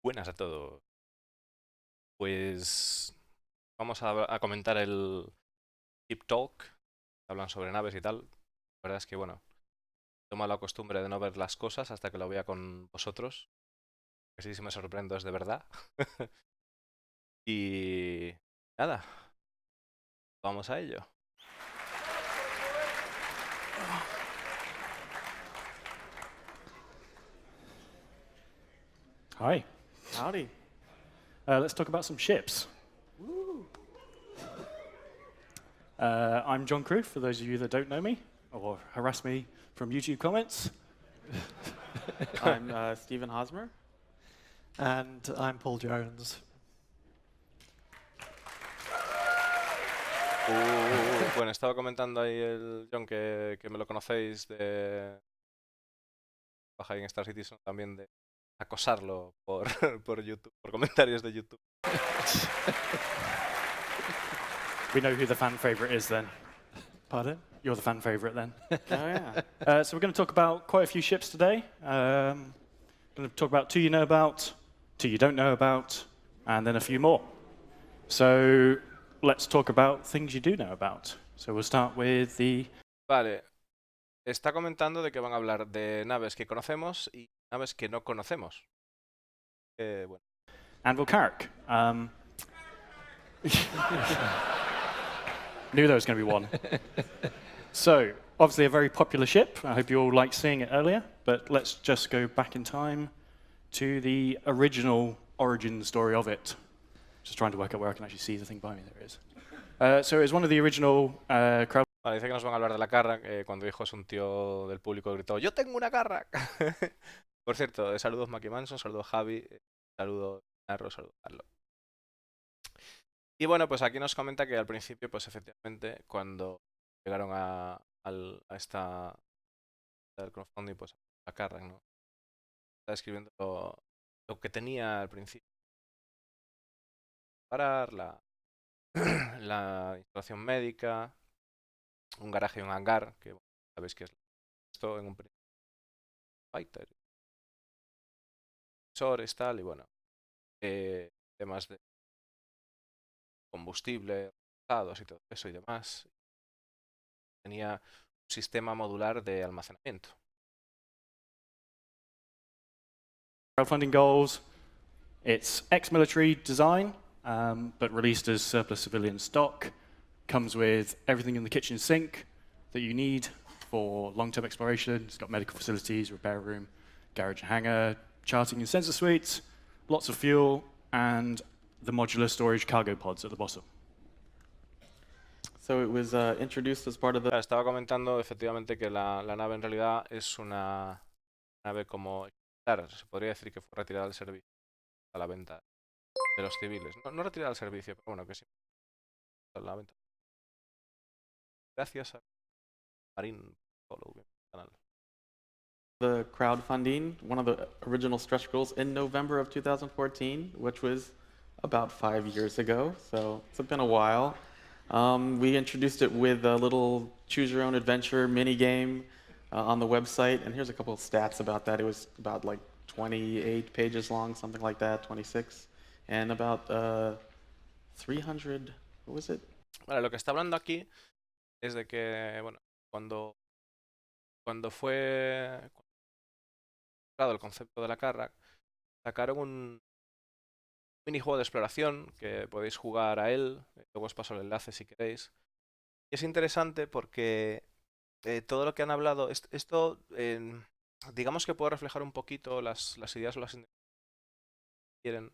Buenas a todos. Pues vamos a comentar el Deep Talk. Hablan sobre naves y tal. La verdad es que, bueno, tomo la costumbre de no ver las cosas hasta que lo vea con vosotros. Que sí, si me sorprendo es de verdad. Y nada, vamos a ello. Hi. Howdy. Let's talk about some ships. Woo. I'm John Crew, for those of you that don't know me, or harass me from YouTube comments. I'm Stephen Hosmer. And I'm Paul Jones. Bueno, estaba comentando ahí el John que me lo conocéis de bajar en Star Citizen, también de acosarlo por, por YouTube, por comentarios de YouTube. We know who the fan favorite is then. Pardon? You're the fan favorite then. Oh, yeah. So we're going to talk about quite a few ships today. Going to talk about two you know about, two you don't know about, and then a few more. So let's talk about things you do know about. So we'll start with the... Vale, está comentando de que van a hablar de naves que conocemos y naves que no conocemos. Bueno. Anvil Carrack. Knew there was going to be one. So, obviously a very popular ship. I hope you all liked seeing it earlier, but let's just go back in time to the original origin story of it. Just trying to work out where I can actually see the thing by me. There it is. So it was one of the original crowd... Vale, dice que nos van a hablar de la Carrack. Cuando dijo eso, un tío del público gritó: ¡Yo tengo una Carrack! Por cierto, saludos Maki Manson, saludos Javi, saludos Narro, saludos Carlos. Y bueno, pues aquí nos comenta que al principio, pues efectivamente, cuando llegaron a esta del crowdfunding, pues la Carrack, ¿no? Está describiendo lo que tenía al principio. Parar, la instalación médica, un garaje y un hangar, que bueno, sabéis que es esto en un principio. Fighter, sensores, tal, y bueno, temas de combustible, usados y todo eso y demás. Tenía un sistema modular de almacenamiento. Crowdfunding goals. It's ex-military design, but released as surplus civilian stock. Comes with everything in the kitchen sink that you need for long-term exploration. It's got medical facilities, repair room, garage hangar, charting and sensor suites, lots of fuel, and the modular storage cargo pods at the bottom. So it was introduced as part of the... Estaba comentando efectivamente que la nave en realidad es una nave como... Claro, se podría decir que fue retirada del servicio a la venta de los civiles. No retirada del servicio, pero bueno, que sí. A la venta. Gracias a Marín Follow, canal. The crowdfunding, one of the original stretch goals in November of 2014, which was about 5 years ago, so it's been a while. We introduced it with a little choose your own adventure mini game on the website, and here's a couple of stats about that. It was about like 28 pages long, something like that, 26, and about 300, what was it? Vale, lo que está hablando aquí es de que, bueno, cuando fue creado el concepto de la Carrack, sacaron un minijuego de exploración que podéis jugar a él. Luego os paso el enlace si queréis. Y es interesante porque todo lo que han hablado, esto digamos que puede reflejar un poquito las ideas o las intenciones que quieren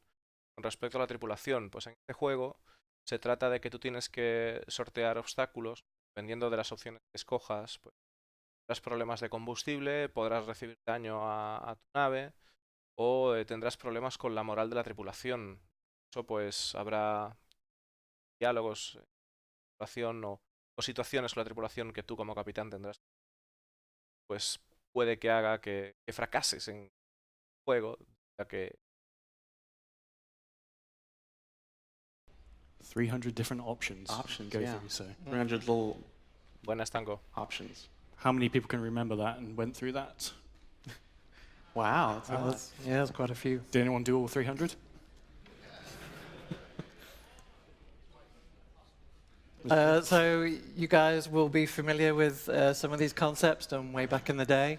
con respecto a la tripulación. Pues en este juego se trata de que tú tienes que sortear obstáculos, dependiendo de las opciones que escojas. Pues, tendrás problemas de combustible, podrás recibir daño a tu nave o tendrás problemas con la moral de la tripulación. Eso pues habrá diálogos en la tripulación o situaciones con la tripulación que tú como capitán tendrás. Pues puede que haga que fracases en el juego, ya que 300 different options. Options, go yeah. through, so. 300 little Buenas, Tango. options. How many people can remember that and went through that? Wow, that's a lot. Yeah, that's quite a few. Did anyone do all 300? So you guys will be familiar with some of these concepts done way back in the day.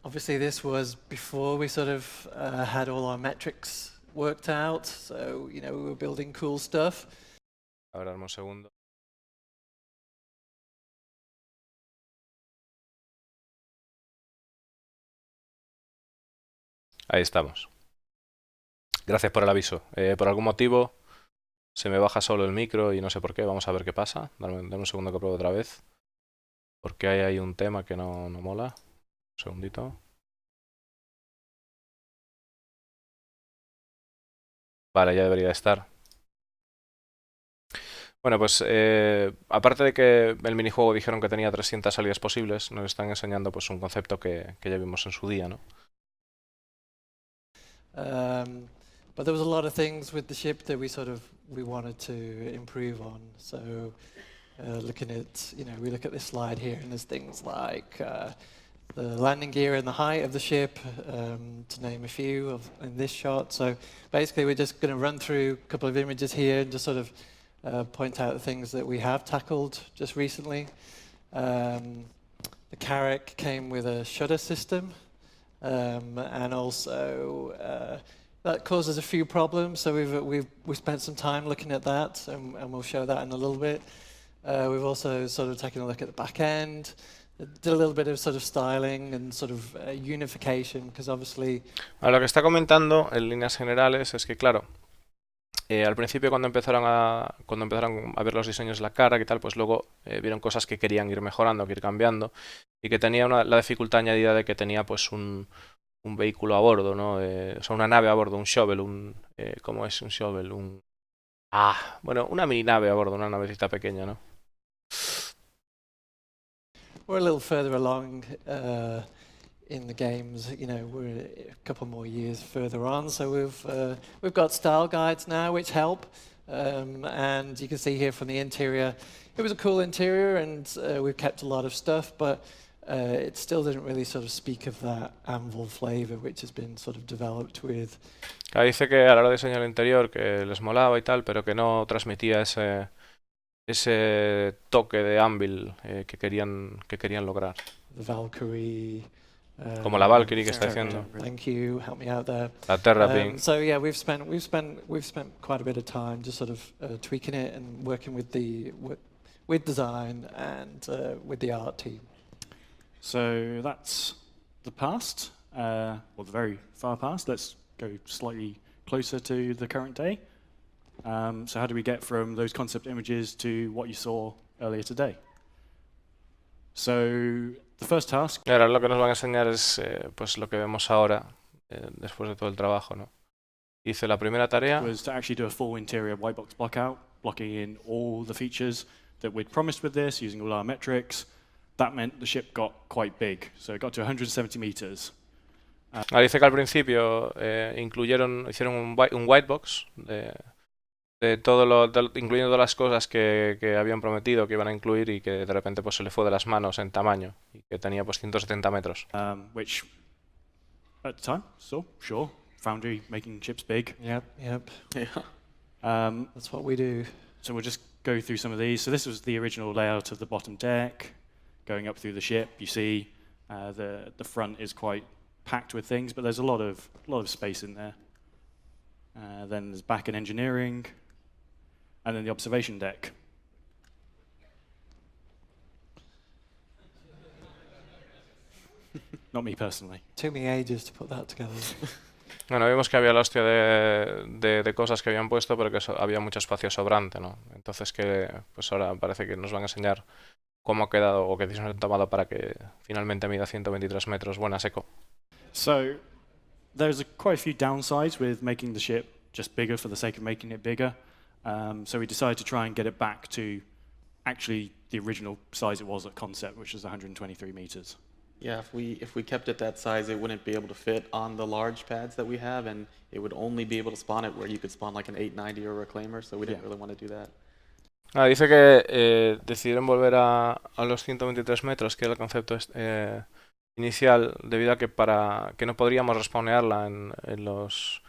Obviously, this was before we sort of had all our metrics worked out. So, we were building cool stuff. A ver, dame un segundo. Ahí estamos. Gracias por el aviso. Por algún motivo se me baja solo el micro y no sé por qué. Vamos a ver qué pasa. Dame un segundo que pruebo otra vez. Porque hay ahí un tema que no mola. Un segundito. Vale, ya debería estar. Bueno, pues aparte de que el minijuego dijeron que tenía 300 salidas posibles, nos están enseñando pues un concepto que ya vimos en su día, ¿no? But there was a lot of things with the ship that we wanted to improve on. So looking at, we look at this slide here, and there's things like the landing gear and the height of the ship, to name a few in this shot. So basically, we're just going to run through a couple of images here and just sort of point out the things that we have tackled just recently. The Carrack came with a shutter system, and also that causes a few problems. So we've spent some time looking at that, and we'll show that in a little bit. We've also sort of taken a look at the back end. Did a little bit of sort of styling and sort of unification, because obviously. Lo que está comentando en líneas generales es que, claro, al principio cuando empezaron a ver los diseños de la cara y tal, pues luego vieron cosas que querían ir mejorando, que ir cambiando, y que tenía la dificultad añadida de que tenía pues un vehículo a bordo, ¿no? O sea, una nave a bordo, un shovel, ¿cómo es un shovel? Bueno, una mini nave a bordo, una navecita pequeña, ¿no? We're a little further along in the games, we're a couple more years further on, so we've got style guides now which help, and you can see here from the interior, it was a cool interior, and we've kept a lot of stuff, but it still didn't really sort of speak of that anvil flavor which has been sort of developed with. Dice que a la hora de diseñar el interior que les molaba y tal, pero que no transmitía ese toque de anvil que querían lograr. The Valkyrie. Como la Valkyrie que está diciendo. Thank you, help me out there. La Terrapin. So yeah, we've spent quite a bit of time just sort of tweaking it and working with design and with the art team. So that's the past, or the very far past. Let's go slightly closer to the current day. So how do we get from those concept images to what you saw earlier today? So the first task. Ahora lo que nos van a enseñar es pues lo que vemos ahora, después de todo el trabajo, ¿no? Hice la primera tarea. Was to actually do a full interior white box blockout, blocking in all the features that we'd promised with this, using all our metrics. That meant the ship got quite big, so it got to 170 meters. Dice que al principio hicieron un white box de todo incluyendo todas las cosas que habían prometido que iban a incluir y que de repente pues se le fue de las manos en tamaño y que tenía pues 170 metros. Which at the time, sure, Foundry making ships big. Yep. Yeah. That's what we do. So we'll just go through some of these. So this was the original layout of the bottom deck. Going up through the ship, you see the front is quite packed with things, but there's a lot of space in there. Then there's back and engineering, and then the observation deck. Not me personally. Took me ages to put that together. Bueno, vimos que había la hostia de cosas que habían puesto, pero que había mucho espacio sobrante, ¿no? Entonces que pues ahora parece que nos van a enseñar cómo ha quedado o qué decisiones han tomado para que finalmente mida 123 metros buena seco. So there's quite a few downsides with making the ship just bigger for the sake of making it bigger. So we decided to try and get it back to actually the original size it was at concept, which was 123 meters. Yeah, if we kept it that size, it wouldn't be able to fit on the large pads that we have, and it would only be able to spawn it where you could spawn like an 890 or a reclaimer, so we didn't really want to do that. Dice que decidieron volver a los 123 metros, que era el concepto inicial debido a que para que no podríamos respawnearla en los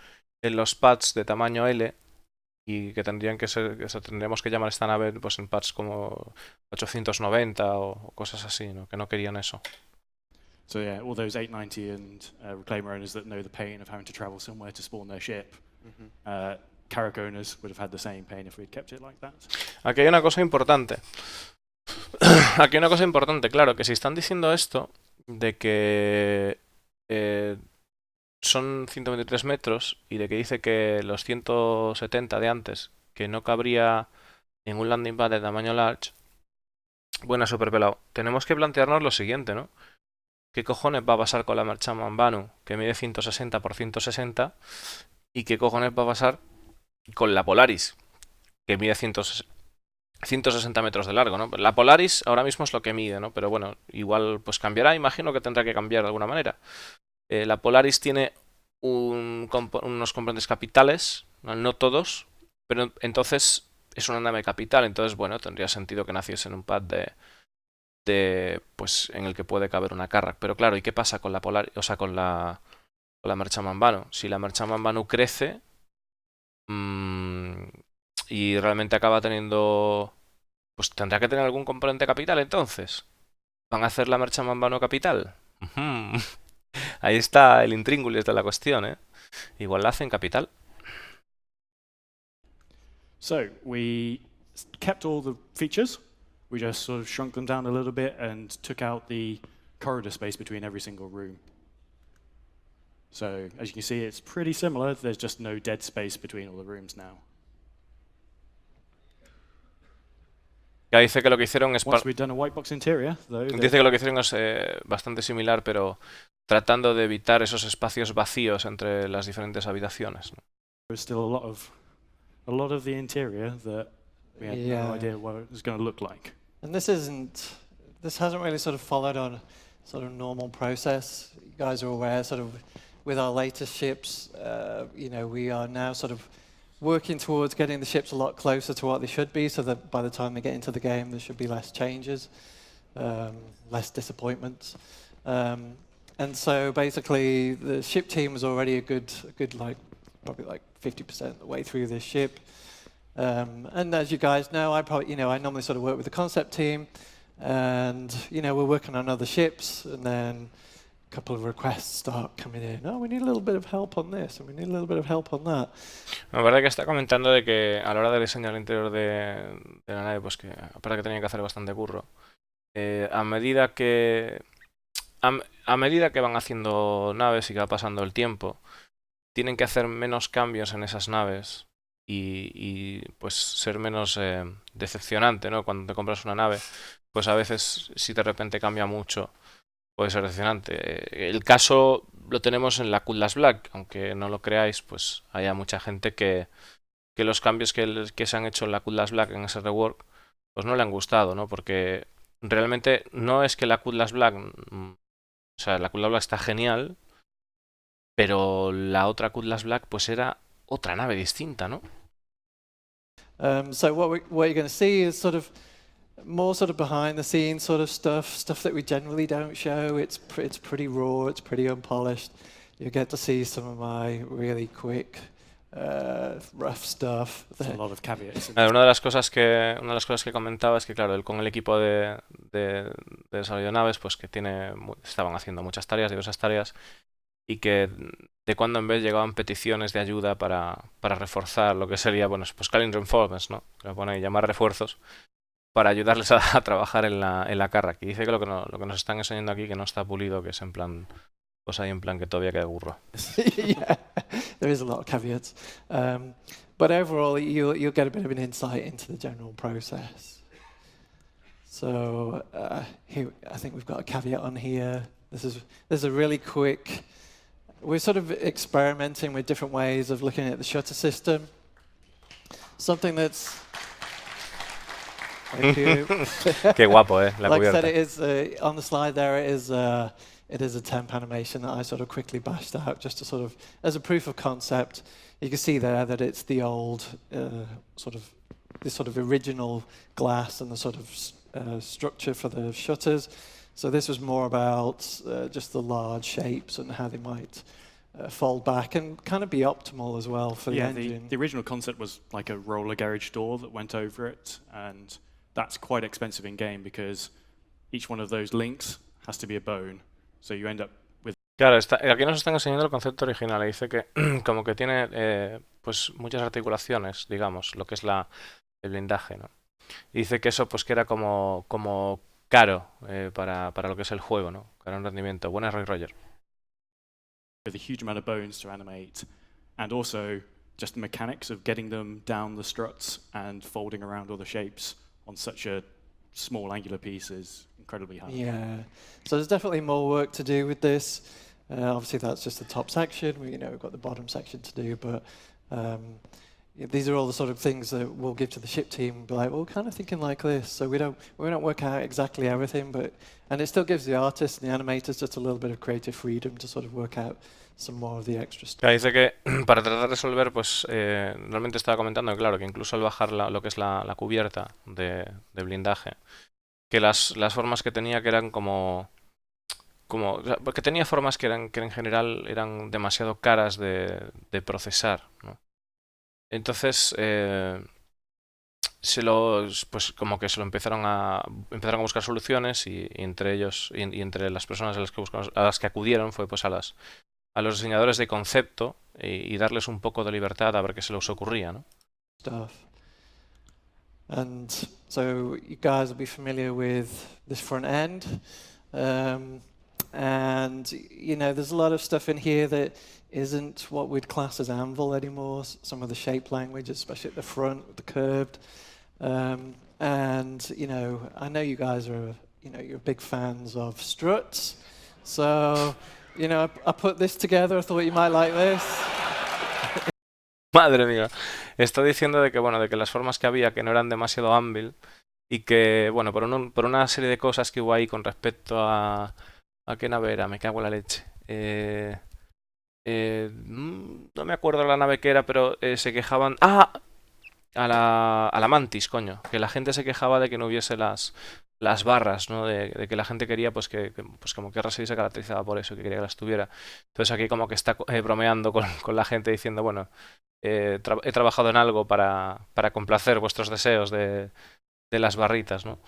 pads de tamaño L y que tendrían que ser, o sea, tendríamos que llamar esta nave pues en pads como 890 o cosas así, ¿no? Que no querían eso. So yeah, all those 890 and Reclaimer owners that know the pain of having to travel somewhere to spawn their ship, Carrack owners would have had the same pain if we'd kept it like that. Aquí hay una cosa importante. Aquí hay una cosa importante, claro, que si están diciendo esto de que son 123 metros y de que dice que los 170 de antes, que no cabría en un landing pad de tamaño large, bueno, super pelado. Tenemos que plantearnos lo siguiente, ¿no? ¿Qué cojones va a pasar con la Merchantman Banu, que mide 160 por 160? ¿Y qué cojones va a pasar con la Polaris, que mide 160 metros de largo, ¿no? La Polaris ahora mismo es lo que mide, ¿no? Pero bueno, igual pues cambiará, imagino que tendrá que cambiar de alguna manera. La Polaris tiene unos componentes capitales, no todos, pero entonces es una nave capital, entonces bueno, tendría sentido que naciese en un pad pues en el que puede caber una Carrack. Pero claro, ¿y qué pasa con la Polaris, o sea, con la Merchantman Banu? Si la Merchantman Banu crece y realmente acaba teniendo, pues tendrá que tener algún componente capital entonces. ¿Van a hacer la Merchantman Banu capital? Ahí está el intríngulis de la cuestión, ¿eh? Igual la hacen capital. So we kept all the features. We just sort of shrunk them down a little bit and took out the corridor space between every single room. So as you can see, it's pretty similar. There's just no dead space between all the rooms now. Ya dice que lo que hicieron es Once we've done a white box interior, though, dice que lo que hicieron es bastante similar, pero tratando de evitar esos espacios vacíos entre las diferentes habitaciones, ¿no? there's still a lot of the interior that we had no idea what it was going to look like. And this hasn't really sort of followed on sort of normal process. You guys are aware, sort of, with our latest ships, you know, we are now sort of working towards getting the ships a lot closer to what they should be, so that by the time they get into the game, there should be less changes, less disappointments. And so basically, the ship team was already a good like probably like 50% of the way through this ship. And as you guys know, I normally sort of work with the concept team, and we're working on other ships, and then a couple of requests start coming in. Oh, we need a little bit of help on this, and we need a little bit of help on that. La verdad que está comentando de que a la hora de diseñar el interior de la nave, pues que aparte que tenía que hacer bastante curro, a medida que van haciendo naves y que va pasando el tiempo, tienen que hacer menos cambios en esas naves y pues ser menos decepcionante, ¿no? Cuando te compras una nave, pues a veces si de repente cambia mucho, puede ser decepcionante. El caso lo tenemos en la Cutlass Black, aunque no lo creáis, pues hay mucha gente que los cambios que se han hecho en la Cutlass Black en ese rework, pues no le han gustado, ¿no? Porque realmente no es que la Cutlass Black, o sea, la Cutlass Black está genial, pero la otra Cutlass Black pues era otra nave distinta, ¿no? So what you're going to see is sort of more sort of behind the scenes sort of stuff that we generally don't show. It's pretty raw, it's pretty unpolished. You get to see some of my really quick, rough stuff. There's a lot of caveats. Una de las cosas que comentaba es que claro, él con el equipo de desarrollo de naves, pues que estaban haciendo muchas tareas, diversas tareas, y que de cuando en vez llegaban peticiones de ayuda para reforzar lo que sería, bueno, pues calling reinforcements, ¿no? Que lo pone ahí, llamar refuerzos para ayudarles a trabajar en la Carrack. Y dice que lo que nos están enseñando aquí que no está pulido, que es en plan, pues ahí en plan que todavía queda burro. Yeah, there is a lot of caveats, but overall you'll get a bit of an insight into the general process. So here, I think we've got a caveat on here. This is a really quick. We're sort of experimenting with different ways of looking at the shutter system. Something that's thank you. Qué guapo, la like cubierta. I said, it is on the slide there. It is a temp animation that I sort of quickly bashed out just to sort of as a proof of concept. You can see there that it's the old this sort of original glass and the sort of structure for the shutters. So this was more about just the large shapes and how they might fold back and kind of be optimal as well for the engine. The original concept was like a roller garage door that went over it, and that's quite expensive in game because each one of those links has to be a bone, so you end up with. Claro, aquí nos están enseñando el concepto original y dice que como que tiene pues muchas articulaciones, digamos, lo que es el blindaje, ¿no? Y dice que eso pues que era como caro para lo que es el juego, ¿no? Caro en rendimiento. Buenas, Roger. With a huge amount of bones to animate, and also just the mechanics of getting them down the struts and folding around all the shapes on such a small angular piece is incredibly hard. Yeah, so there's definitely more work to do with this. Obviously, that's just the top section. We've got the bottom section to do, but these are all the sort of things that we'll give to the ship team and be like, well, we're kind of thinking like this. So we don't work out exactly everything, and it still gives the artists and the animators just a little bit of creative freedom to sort of work out some more of the extra stuff. Dice que para tratar de resolver, pues realmente estaba comentando que claro, que incluso al bajar lo que es la cubierta de blindaje, que las formas que tenía que eran como o sea, porque tenía formas que en general eran demasiado caras de procesar, ¿no? Entonces pues como que se lo empezaron a buscar soluciones y entre ellos y entre las personas a las que acudieron fue pues a los diseñadores de concepto y darles un poco de libertad a ver qué se les ocurría, ¿no? Stuff. And so you guys will be familiar with this front end. And, there's a lot of stuff in here that isn't what we'd class as Anvil anymore. Some of the shape language, especially at the front, with the curved. And, I know you guys are, you're big fans of struts. So, I put this together. I thought you might like this. Madre mía. Está diciendo de que las formas que había que no eran demasiado Anvil y que, bueno, por una serie de cosas que hubo ahí con respecto a qué nave era, me cago en la leche. No me acuerdo la nave que era, pero se quejaban... ¡Ah! A la Mantis, coño. Que la gente se quejaba de que no hubiese las barras, ¿no? De que la gente quería pues que como que R6 se caracterizaba por eso, que quería que las tuviera. Entonces aquí como que está bromeando con la gente diciendo, bueno, he trabajado en algo para complacer vuestros deseos de las barritas, ¿no?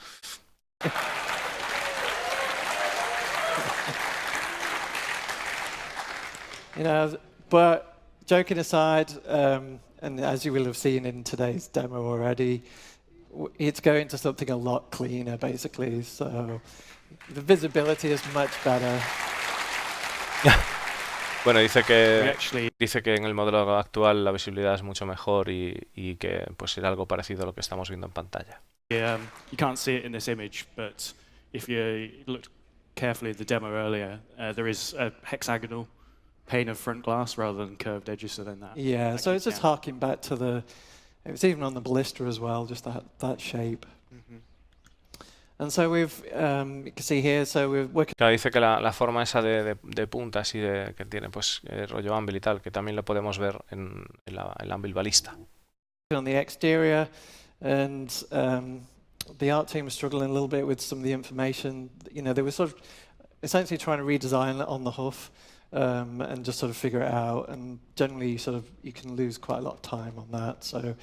But joking aside, and as you will have seen in today's demo already, it's going to something a lot cleaner, basically. So the visibility is much better. Bueno, dice que en el modelo actual la visibilidad es mucho mejor y que pues era algo parecido a lo que estamos viendo en pantalla. Yeah, you can't see it in this image, but if you looked carefully at the demo earlier, there is a hexagonal pane of front glass rather than curved edges, so then that. Yeah, so it's just harking back to it was even on the ballista as well, just that shape. Mm-hmm. And so you can see here, so we're working. Claro, dice que la forma esa de puntas y que tiene pues rollo Anvil y tal, que también lo podemos ver en el Anvil balista. On the exterior, and the art team was struggling a little bit with some of the information. They were sort of essentially trying to redesign it on the hoof. And just sort of figure it out, and generally you can lose quite a lot of time on that. So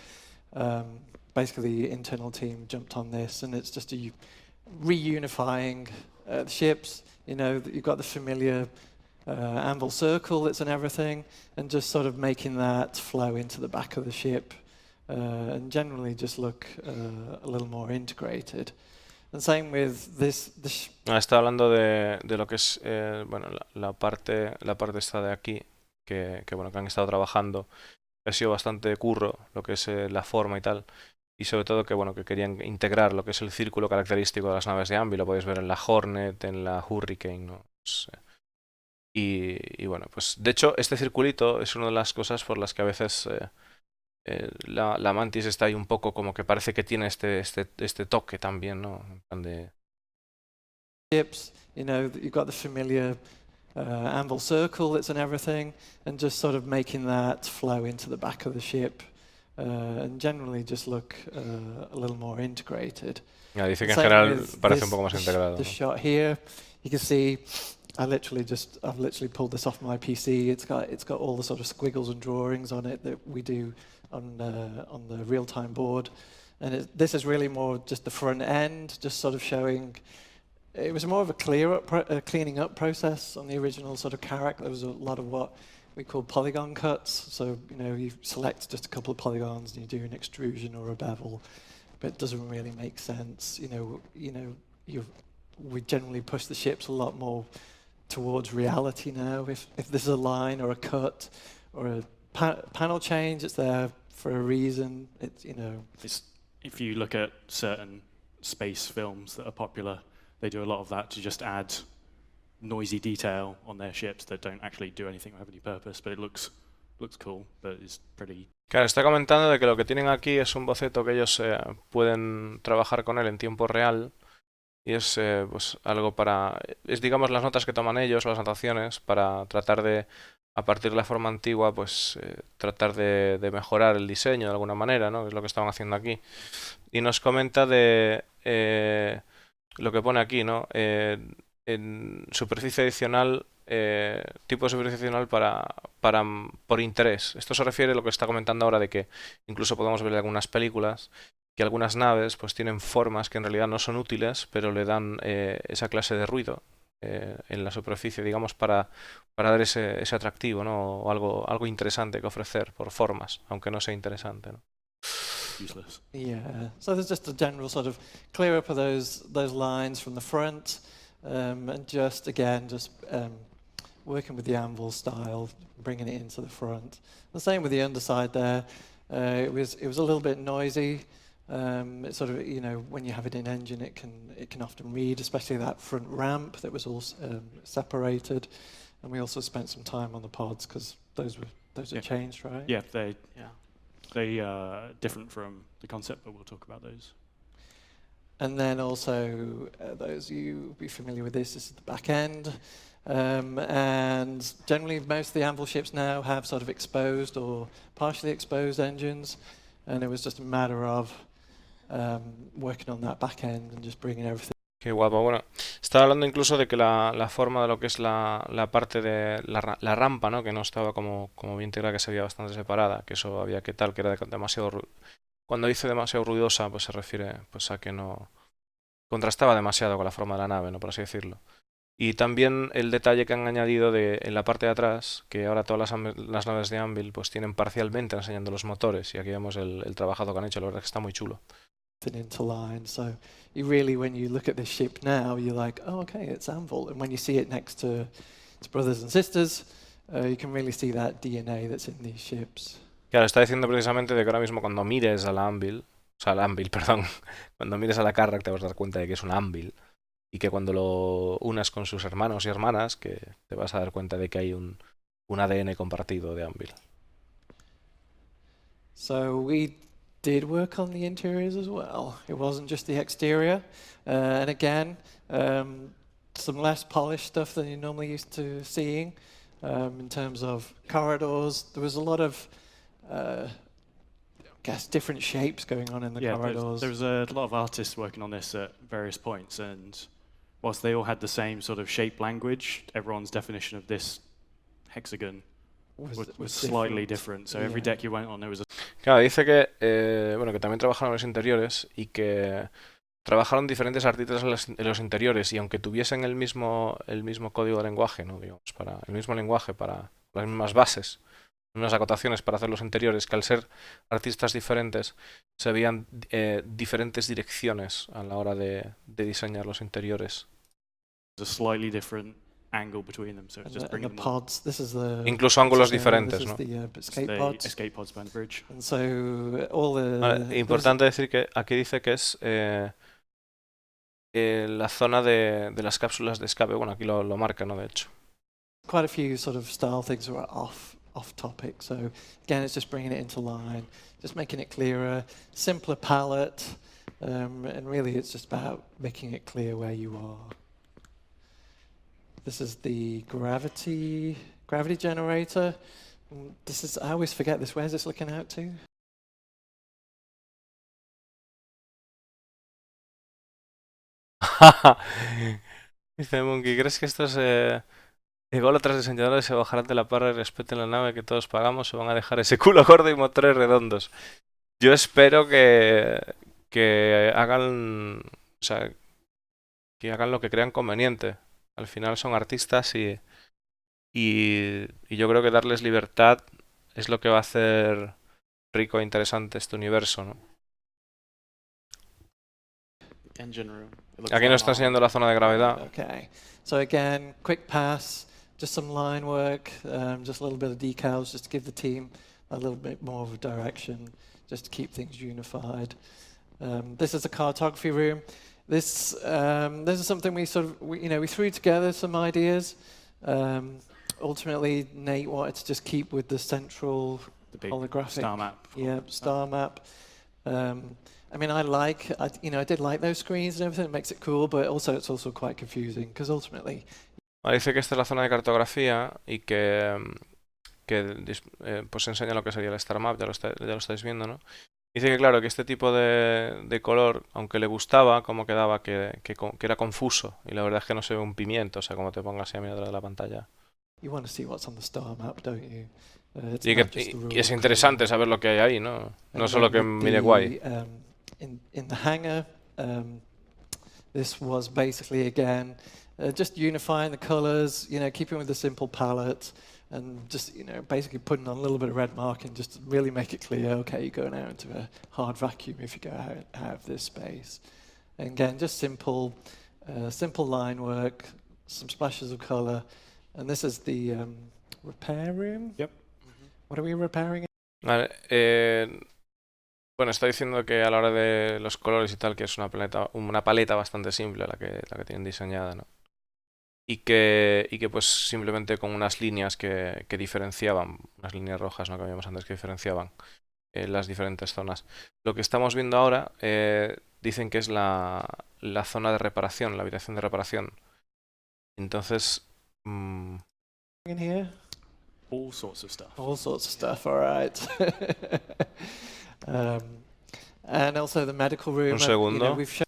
basically the internal team jumped on this, and it's just reunifying the ships. You've got the familiar anvil circle that's in everything, and just sort of making that flow into the back of the ship, and generally just look a little more integrated. And same with this. Está hablando de lo que es bueno, la parte esta de aquí que han estado trabajando. Ha sido bastante curro lo que es la forma y tal, y sobre todo que querían integrar lo que es el círculo característico de las naves de Anvil. Lo podéis ver en la Hornet, en la Hurricane, ¿no? Pues, y bueno, pues de hecho este circulito es una de las cosas por las que a veces la Mantis está ahí un poco como que parece que tiene este toque también, ¿no? De ships, you've got the familiar anvil circle that's in everything, and just sort of making that flow into the back of the ship, and generally just look a little more integrated. Ya, dice que en Same general with parece un poco más integrado, this ¿no? shot here. You can see I've literally pulled this off my PC. It's got all the sort of squiggles and drawings on it that we do on the real-time board, and this is really more just the front end, just sort of showing. It was more of a cleaning up process on the original sort of Carac. There was a lot of what we call polygon cuts. So you select just a couple of polygons and you do an extrusion or a bevel, but it doesn't really make sense. We generally push the ships a lot more towards reality now. If there's a line or a cut or a panel change, it's there for a reason. If you look at certain space films that are popular, they do a lot of that to just add noisy detail on their ships that don't actually do anything or have any purpose, but it looks cool, but it's pretty... Claro, está comentando de que lo que tienen aquí es un boceto que ellos pueden trabajar con él en tiempo real y es pues algo es digamos las notas que toman ellos, las anotaciones, para tratar de, a partir de la forma antigua, pues tratar de mejorar el diseño de alguna manera, ¿no? Es lo que estaban haciendo aquí. Y nos comenta de lo que pone aquí, ¿no? En superficie adicional, tipo de superficie adicional por interés. Esto se refiere a lo que está comentando ahora de que incluso podemos ver en algunas películas que algunas naves pues tienen formas que en realidad no son útiles, pero le dan esa clase de ruido en la superficie, digamos, para dar ese atractivo, ¿no? O algo interesante que ofrecer por formas, aunque no sea interesante, ¿no? useless. Yeah, so there's just a general sort of clear up of those lines from the front, and just working with the anvil style, bringing it into the front. The same with the underside there. It was a little bit noisy. It's sort of when you have it in engine, it can often read, especially that front ramp that was all separated. And we also spent some time on the pods because those are changed, right? Yeah, they are different from the concept, but we'll talk about those. And then also, those of you will be familiar with this is the back end. And generally, most of the anvil ships now have sort of exposed or partially exposed engines. And it was just a matter of working on that back end and just bringing everything. Qué guapo. Bueno, estaba hablando incluso de que la forma de lo que es la parte de la rampa, ¿no? Que no estaba como bien integrada, que se veía bastante separada, que eso había que tal, que era demasiado... Cuando dice demasiado ruidosa, pues se refiere pues a que no... Contrastaba demasiado con la forma de la nave, ¿no? Por así decirlo. Y también el detalle que han añadido en la parte de atrás, que ahora todas las naves de Anvil pues tienen parcialmente enseñando los motores, y aquí vemos el trabajado que han hecho, la verdad es que está muy chulo. Into line, so you really, when you look at this ship now, you're like, oh, okay, it's Anvil, and when you see it next to its brothers and sisters, you can really see that DNA that's in these ships. Claro, está diciendo precisamente de que ahora mismo cuando mires a la Anvil, o sea, a la Anvil, perdón, cuando mires a la Carrack te vas a dar cuenta de que es una Anvil, y que cuando lo unas con sus hermanos y hermanas, que te vas a dar cuenta de que hay un ADN compartido de Anvil. So we did work on the interiors as well. It wasn't just the exterior. And again, some less polished stuff than you're normally used to seeing in terms of corridors. There was a lot of, different shapes going on in the corridors. There was a lot of artists working on this at various points, and whilst they all had the same sort of shape language, everyone's definition of this hexagon was slightly different. So every deck you went on, there was a... Claro, dice que que también trabajaron en los interiores y que trabajaron diferentes artistas en los interiores, y aunque tuviesen el mismo código de lenguaje, ¿no? Digamos, el mismo lenguaje para las mismas bases, unas acotaciones para hacer los interiores, que al ser artistas diferentes se veían diferentes direcciones a la hora de diseñar los interiores. a slightly different angle between them, so it's just bringing the pods. This is the incluso ángulos diferentes, this ¿no? is the escape pods by the bridge. And so all the Vale, importante decir que aquí dice que es la zona de las cápsulas de escape. Bueno, aquí lo marca, ¿no? De hecho. Quite a few sort of style things that are off topic. So again, it's just bringing it into line, just making it clearer, simpler palette, and really it's just about making it clear where you are. This is the gravity generator. I always forget this. Where's this looking out to? Dice Monkey, ¿crees que estos ególatras diseñadores se bajarán de la parra y respeten la nave que todos pagamos o van a dejar ese culo gordo y motores redondos? Yo espero que hagan, o sea, que hagan lo que crean conveniente. Al final son artistas y yo creo que darles libertad es lo que va a hacer rico e interesante este universo, ¿no? Engine room. It looks Aquí like nos está all- enseñando la zona de gravedad. Okay. So again, quick pass, just some line work, just a little bit of decals, just to give the team a little bit more of a direction, just to keep things unified. This is a cartography room. This is something we sort of we threw together some ideas. Ultimately, Nate wanted to just keep with the central The big holographic star map. star map. I mean, I did like those screens and everything. It makes it cool, but also it's also quite confusing because ultimately. Dice que esta es la zona de cartografía y pues enseña lo que sería el Star Map, ya lo estáis viendo, ¿no? Dice que claro, que este tipo de color, aunque le gustaba cómo quedaba, que era confuso. Y la verdad es que no se ve un pimiento, o sea, como te pongas así a mirar de la pantalla. You want to see what's on the star map, don't you? It's Y, not just the y rule es of interesante color. saber lo que hay ahí, ¿no? No And solo then que with mire guay. in the hangar, this was basically again just unifying the colors, keeping with the simple palette, and just basically putting on a little bit of red marking just to really make it clear. Okay, you're going out into a hard vacuum if you go out of this space. And again, just simple line work, some splashes of color, and this is the repair room. Yep. What are we repairing? Vale, bueno, está diciendo que a la hora de los colores y tal, que es una paleta bastante simple la que tienen diseñada, ¿no? Y que pues simplemente con unas líneas que diferenciaban, unas líneas rojas, ¿no? Que habíamos antes que diferenciaban las diferentes zonas. Lo que estamos viendo ahora dicen que es la zona de reparación, la habitación de reparación. Entonces... In here? All sorts of stuff. All sorts of stuff, all right. And also the medical room. Un segundo. We've shown,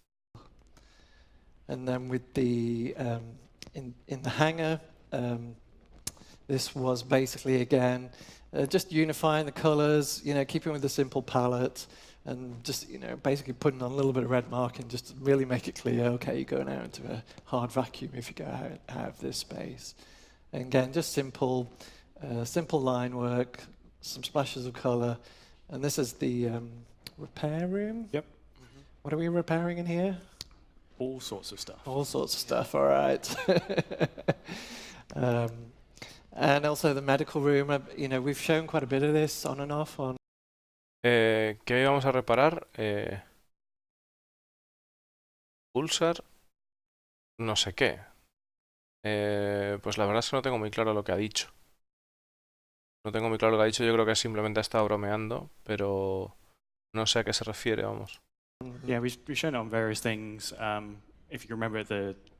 and then with the in the hangar, this was basically again just unifying the colors, keeping with the simple palette, and just basically putting on a little bit of red marking just to really make it clear. Okay, you're going out into a hard vacuum if you go out of this space. And again, just simple line work, some splashes of color, and this is the repair room. Yep. What are we repairing in here? All sorts of stuff. All sorts of stuff, all right. And also the medical room, we've shown quite a bit of this on and off. ¿Qué íbamos a reparar? Pulsar, no sé qué. Pues la verdad es que no tengo muy claro lo que ha dicho. No tengo muy claro lo que ha dicho, yo creo que simplemente ha estado bromeando, pero no sé a qué se refiere, vamos. Yeah, we've shown it on various things. If you remember,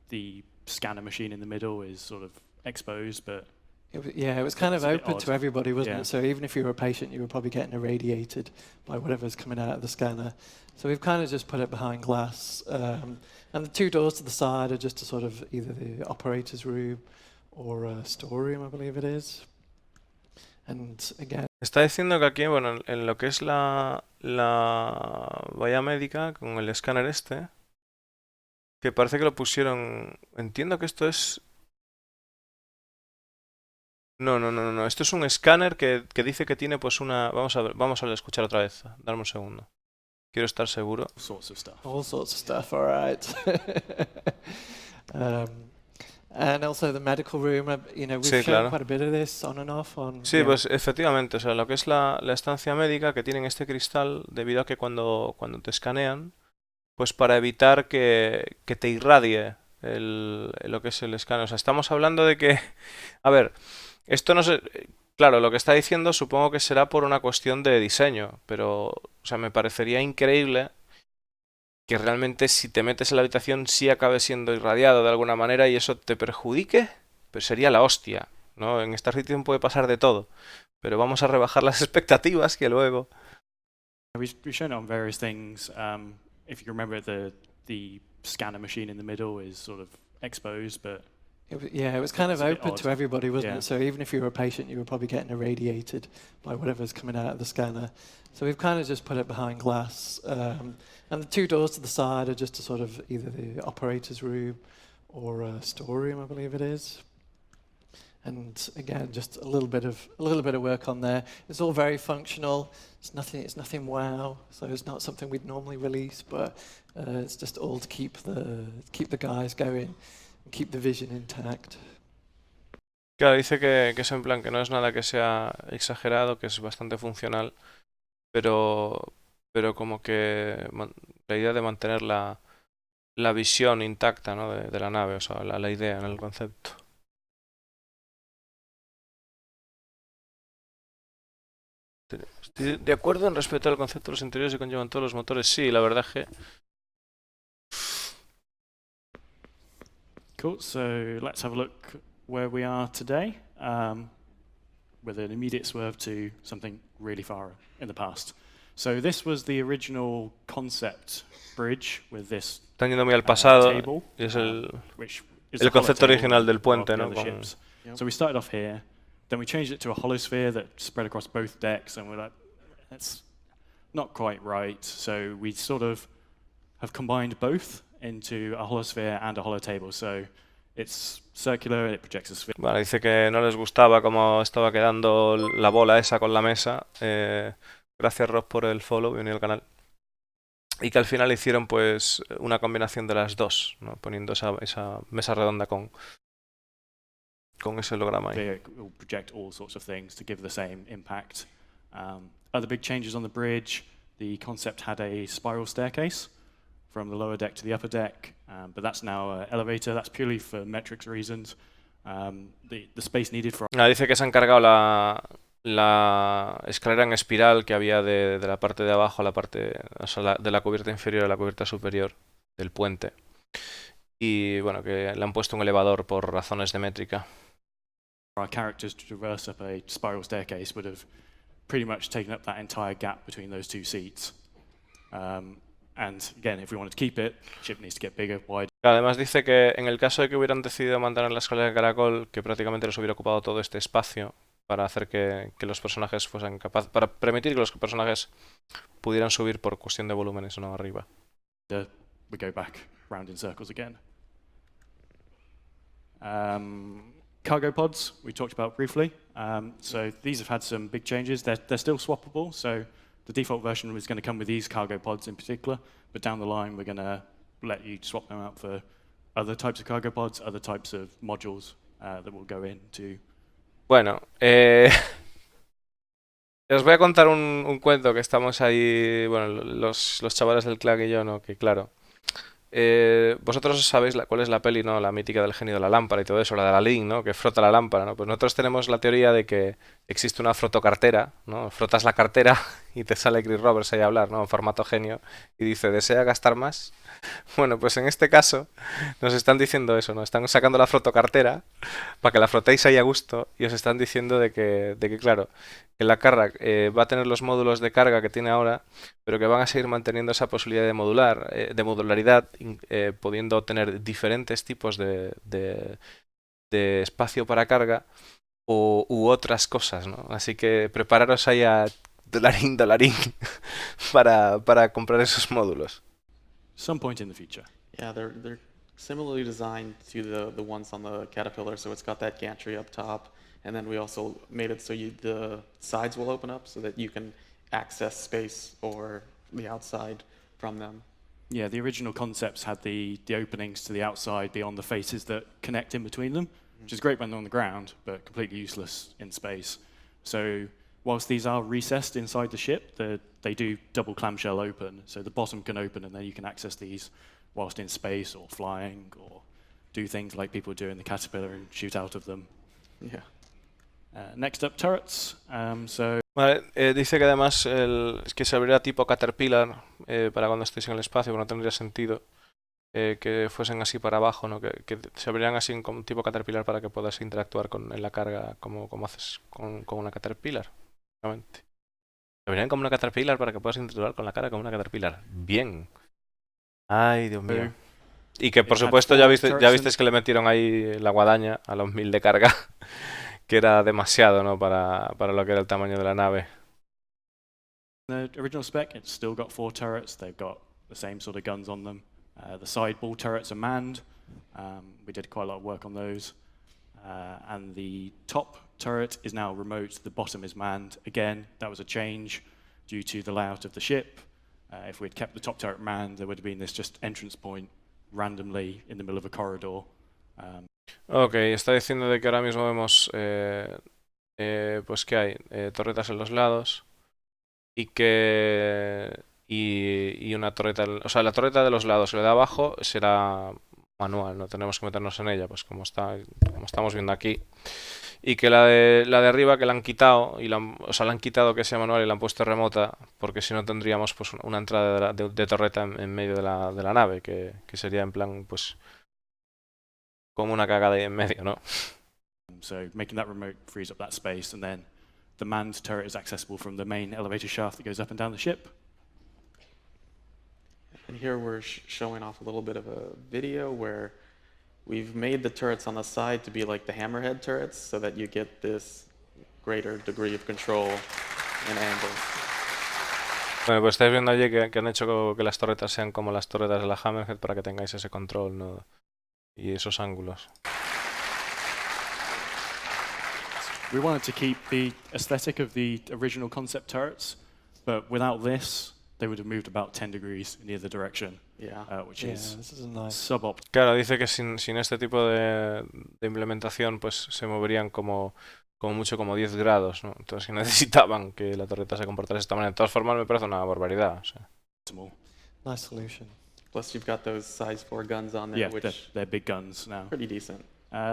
the scanner machine in the middle is sort of exposed, but It was kind of It's a bit open odd. to everybody, wasn't Yeah. it? So even if you were a patient, you were probably getting irradiated by whatever's coming out of the scanner. So we've kind of just put it behind glass. And the two doors to the side are just a sort of either the operator's room or a storeroom, I believe it is. And again, Está diciendo que aquí, bueno, en lo que es la valla médica, con el escáner este, que parece que lo pusieron... Entiendo que esto es... No. Esto es un escáner que dice que tiene pues una... Vamos a escuchar otra vez. Dame un segundo. Quiero estar seguro. all sorts of stuff. all sorts of stuff, all right. And also the medical room, we've Sí, shown claro. quite a bit of this on and off. Sí, Yeah. pues efectivamente, o sea, lo que es la estancia médica que tienen este cristal, debido a que cuando te escanean, pues para evitar que te irradie lo que es el escáner. O sea, estamos hablando de que, a ver, esto no sé, claro, lo que está diciendo supongo que será por una cuestión de diseño, pero, o sea, me parecería increíble que realmente si te metes en la habitación sí acabe siendo irradiado de alguna manera y eso te perjudique, pues sería la hostia, ¿no? En esta situación puede pasar de todo, pero vamos a rebajar las expectativas que luego... We've shown it on various things. If you remember, the scanner machine in the middle is sort of exposed, but it was kind of it's a bit open odd. to everybody, wasn't Yeah. it? So even if you were a patient, you were probably getting irradiated by whatever's coming out of the scanner. So we've kind of just put it behind glass. And the two doors to the side are just a sort of either the operator's room or a storeroom, I believe it is. And again, just a little bit of work on there. It's all very functional. It's nothing wow. So it's not something we'd normally release, but it's just all to keep the guys going and keep the vision intact. Claro, dice que es en plan que no es nada que sea exagerado, que es bastante funcional, pero como que la idea de mantener la visión intacta, ¿no? de la nave, o sea, la idea en el concepto. Estoy de acuerdo en respecto al concepto de los interiores que conllevan todos los motores. Sí, la verdad que... Cool, so let's have a look where we are today, with an immediate swerve to something really far in the past. So this was the original concept bridge with this Están yendo muy al pasado table, y es which is el the hollow concepto table original del of puente, the ¿no? other Con- ships. Yep. So we started off here, then we changed it to a holosphere that spread across both decks, and we're like, that's not quite right. So we sort of have combined both into a holosphere and a hollow table. So it's circular and it projects a sphere. Bueno, dice que no les gustaba cómo estaba quedando la bola esa con la mesa. Gracias, Rob, por el follow, bienvenido al canal. Y que al final hicieron pues una combinación de las dos, ¿no? Poniendo esa mesa redonda con ese holograma ahí. It will project all sorts of things to give the same impact. Other big changes on the bridge, the concept had a spiral staircase from the lower deck to the upper deck, but that's now an elevator. That's purely for metrics reasons. The space needed for... Dice que se han cargado la escalera en espiral que había de la parte de abajo a la parte, o sea, de la cubierta inferior a la cubierta superior del puente. Y bueno, que le han puesto un elevador por razones de métrica. Our characters to traverse up a spiral staircase would have pretty much taken up that entire gap between those two seats. And again, if we wanted to keep it, ship needs to get bigger, wider. Además dice que en el caso de que hubieran decidido mantener la escalera de caracol, que prácticamente les hubiera ocupado todo este espacio para hacer que los personajes fuesen capaces, para permitir que los personajes pudieran subir por cuestión de volúmenes, no arriba. We go back round in circles again. Cargo pods, we talked about briefly. So these have had some big changes. They're still swappable, so the default version was going to come with these cargo pods in particular, but down the line we're going to let you swap them out for other types of cargo pods, other types of modules that will go into. Bueno, os voy a contar un cuento que estamos ahí, bueno, los chavales del clan y yo, ¿no? Que claro, vosotros sabéis cuál es la peli, ¿no? La mítica del genio de la lámpara y todo eso, la de la Link, ¿no? Que frota la lámpara, ¿no? Pues nosotros tenemos la teoría de que existe una frotocartera, ¿no? Frotas la cartera y te sale Chris Roberts ahí a hablar, ¿no? En formato genio y dice, ¿desea gastar más? Bueno, pues en este caso nos están diciendo eso, ¿no? Están sacando la frotocartera para que la frotéis ahí a gusto y os están diciendo de que claro, que la carga va a tener los módulos de carga que tiene ahora, pero que van a seguir manteniendo esa posibilidad de modularidad, pudiendo tener diferentes tipos de espacio para carga u otras cosas, ¿no? Así que prepararos ahí a dolarín para comprar esos módulos. Some point in the future. Yeah, they're similarly designed to the ones on the Caterpillar, so it's got that gantry up top, and then we also made it so the sides will open up so that you can access space or the outside from them. Yeah, the original concepts had the openings to the outside beyond the faces that connect in between them, which is great when they're on the ground, but completely useless in space. So whilst these are recessed inside the ship, they do double clamshell open, so the bottom can open and then you can access these whilst in space or flying or do things like people do in the Caterpillar and shoot out of them. Yeah. Next up, turrets. Vale, dice que además es que se abrirá tipo Caterpillar para cuando estéis en el espacio, pero no tendría sentido que fuesen así para abajo, ¿no? Que se abrirían así como tipo Caterpillar para que puedas interactuar en la carga como haces con una Caterpillar. Obviamente. Se abrirían como una Caterpillar para que puedas interactuar con la carga como una Caterpillar. Bien. Ay, Dios mío. Y que por It had supuesto 4 ya turrets in. visteis que le metieron ahí la guadaña a los 1000 de carga, que era demasiado, ¿no? Para lo que era el tamaño de la nave. The original spec, it's still got 4 turrets. They've got the same sort of guns on them. The sideball turrets are manned. We did quite a lot of work on those. And the top turret is now remote. The bottom is manned. Again, that was a change due to the layout of the ship. If we'd kept the top turret manned, there would have been this just entrance point randomly in the middle of a corridor. Ok, está diciendo de que ahora mismo vemos pues que hay torretas en los lados y y una torreta, o sea, la torreta de los lados y la de abajo será manual, no tenemos que meternos en ella, pues como estamos viendo aquí. Y que la de arriba que la han quitado, o sea, la han quitado que sea manual y la han puesto remota, porque si no tendríamos pues una entrada de torreta en medio de la nave, que sería en plan, pues, como una cagada ahí en medio, ¿no? So making that remote frees up that space, and then the manned turret is accessible from the main elevator shaft that goes up and down the ship. And here we're showing off a little bit of a video where we've made the turrets on the side to be like the hammerhead turrets so that you get this greater degree of control and angles. Bueno, pues estáis viendo allí que han hecho que las torretas sean como las torretas de la Hammerhead para que tengáis ese control, ¿no? Y esos ángulos. We wanted to keep the aesthetic of the original concept turrets, but without this, they would have moved about 10 degrees in either direction, Yeah. which Yeah, is this is a nice. suboptimal. Claro, dice que sin este tipo de implementación pues se moverían como mucho como 10 grados, ¿no? Entonces necesitaban que la torreta se comportase de esta manera. De todas formas me parece una barbaridad. O sea. Nice solution. Plus you've got those size 4 guns on there, Yeah, which they're big guns now. pretty decent.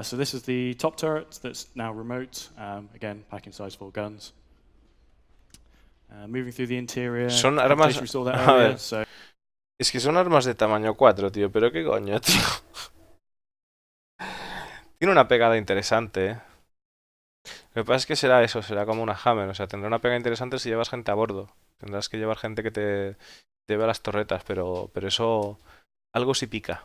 So this is the top turret that's now remote. Again, packing size 4 guns. Moving through the interior. Son armas. We saw that A earlier, ver. so Es que son armas de tamaño 4, tío. Pero qué coño, tío. Tiene una pegada interesante, ¿eh? Lo que pasa es que será eso, será como una Hammer. O sea, tendrá una pegada interesante si llevas gente a bordo. Tendrás que llevar gente que te vea las torretas, pero eso algo sí pica.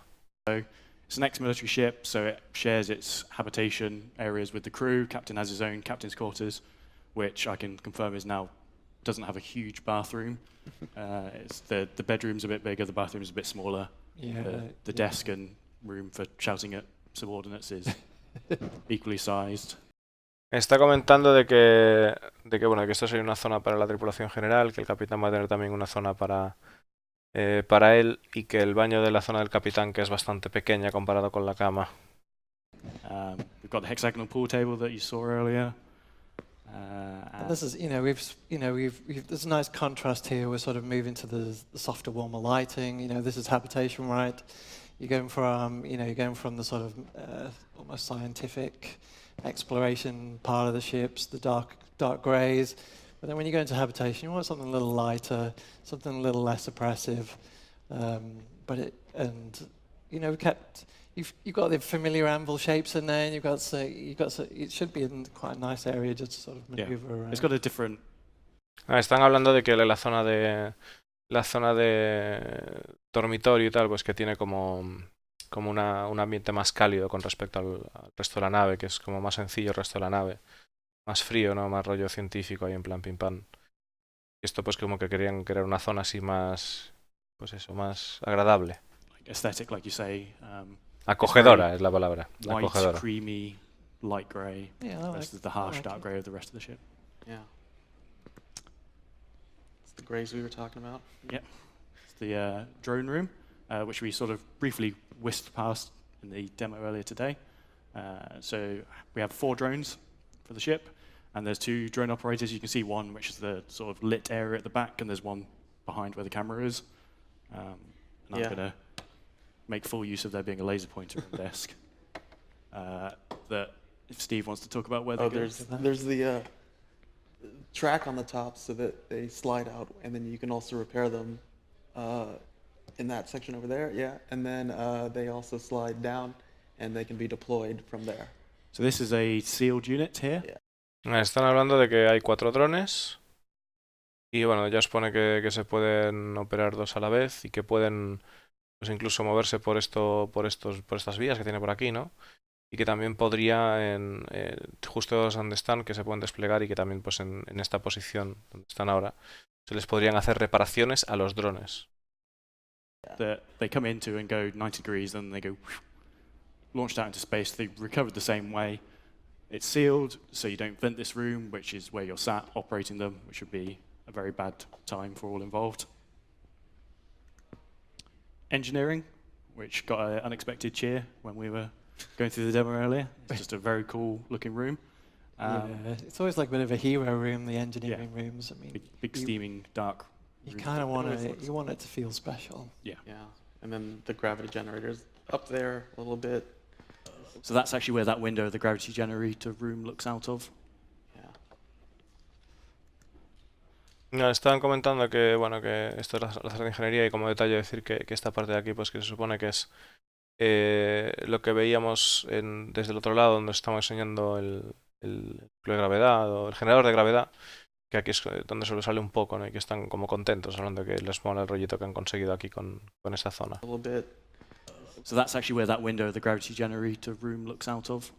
it's an ex-military ship, so it shares its habitation areas with the crew. Captain has his own captain's quarters, which I can confirm is now doesn't have a huge bathroom. It's the bedroom's a bit bigger, the bathroom's a bit smaller. Yeah. The desk and room for shouting at subordinates is equally sized. Está comentando de que bueno, que esto sería una zona para la tripulación general, que el capitán va a tener también una zona para él y que el baño de la zona del capitán, que es bastante pequeña comparado con la cama. We've got the hexagonal pool table that you saw earlier. And this is, there's a nice contrast here. We're sort of moving to the softer, warmer lighting. This is habitation, right? You're going from the sort of almost scientific exploration part of the ships, the dark greys. But then when you go into habitation, you want something a little lighter, something a little less oppressive. You've got the familiar anvil shapes in there, and it should be in quite a nice area just to sort of maneuver around. It's got a different. Están hablando de que la zona de dormitorio y tal, pues que tiene como un ambiente más cálido con respecto al resto de la nave, que es como más sencillo el resto de la nave, más frío, ¿no? Más rollo científico ahí en plan pim pam. Y esto pues como que querían crear una zona así más, pues eso, más agradable. Aesthetic, like you say. Acogedora es la palabra. White, Acogedora. creamy, light grey. Yeah, Versus the harsh dark grey of the rest of the ship. Yeah. It's the grays we were talking about. Yeah. It's the drone room, which we sort of briefly whisked past in the demo earlier today. So we have 4 drones for the ship, and there's 2 drone operators. You can see one, which is the sort of lit area at the back, and there's one behind where the camera is. And I'm going to make full use of there being a laser pointer on the desk. That if Steve wants to talk about where they go. There's the track on the top so that they slide out, and then you can also repair them in that section over there, yeah. And then they also slide down, and they can be deployed from there. So this is a sealed unit here. Yeah. Están hablando de que hay 4 drones y bueno, ya os pone que se pueden operar 2 a la vez y que pueden pues incluso moverse por estas vías que tiene por aquí, ¿no? Y que también podría, justo donde están, que se pueden desplegar y que también pues en esta posición donde están ahora, se les podrían hacer reparaciones a los drones. That they come into and go 90 degrees, and they go launched out into space. They recovered the same way. It's sealed, so you don't vent this room, which is where you're sat operating them, which would be a very bad time for all involved. Engineering, which got an unexpected cheer when we were going through the demo earlier. It's just a very cool looking room. Yeah, it's always like a bit of a hero room, the engineering rooms. I mean, big steaming, dark. You kind of want it to feel special. Yeah, and then the gravity generators up there a little bit. So that's actually where that window of the gravity generator room looks out of. No, estaban comentando que, bueno, que esto es la sala de ingeniería y como detalle decir que esta parte de aquí, pues que se supone que es lo que veíamos desde el otro lado, donde estamos enseñando el núcleo de gravedad o el generador de gravedad, que aquí es donde sobresale un poco, ¿no? Y que están como contentos, hablando de que les mola el rollito que han conseguido aquí con esta zona. A little bit. So that's actually where that window of the gravity generator room looks out of.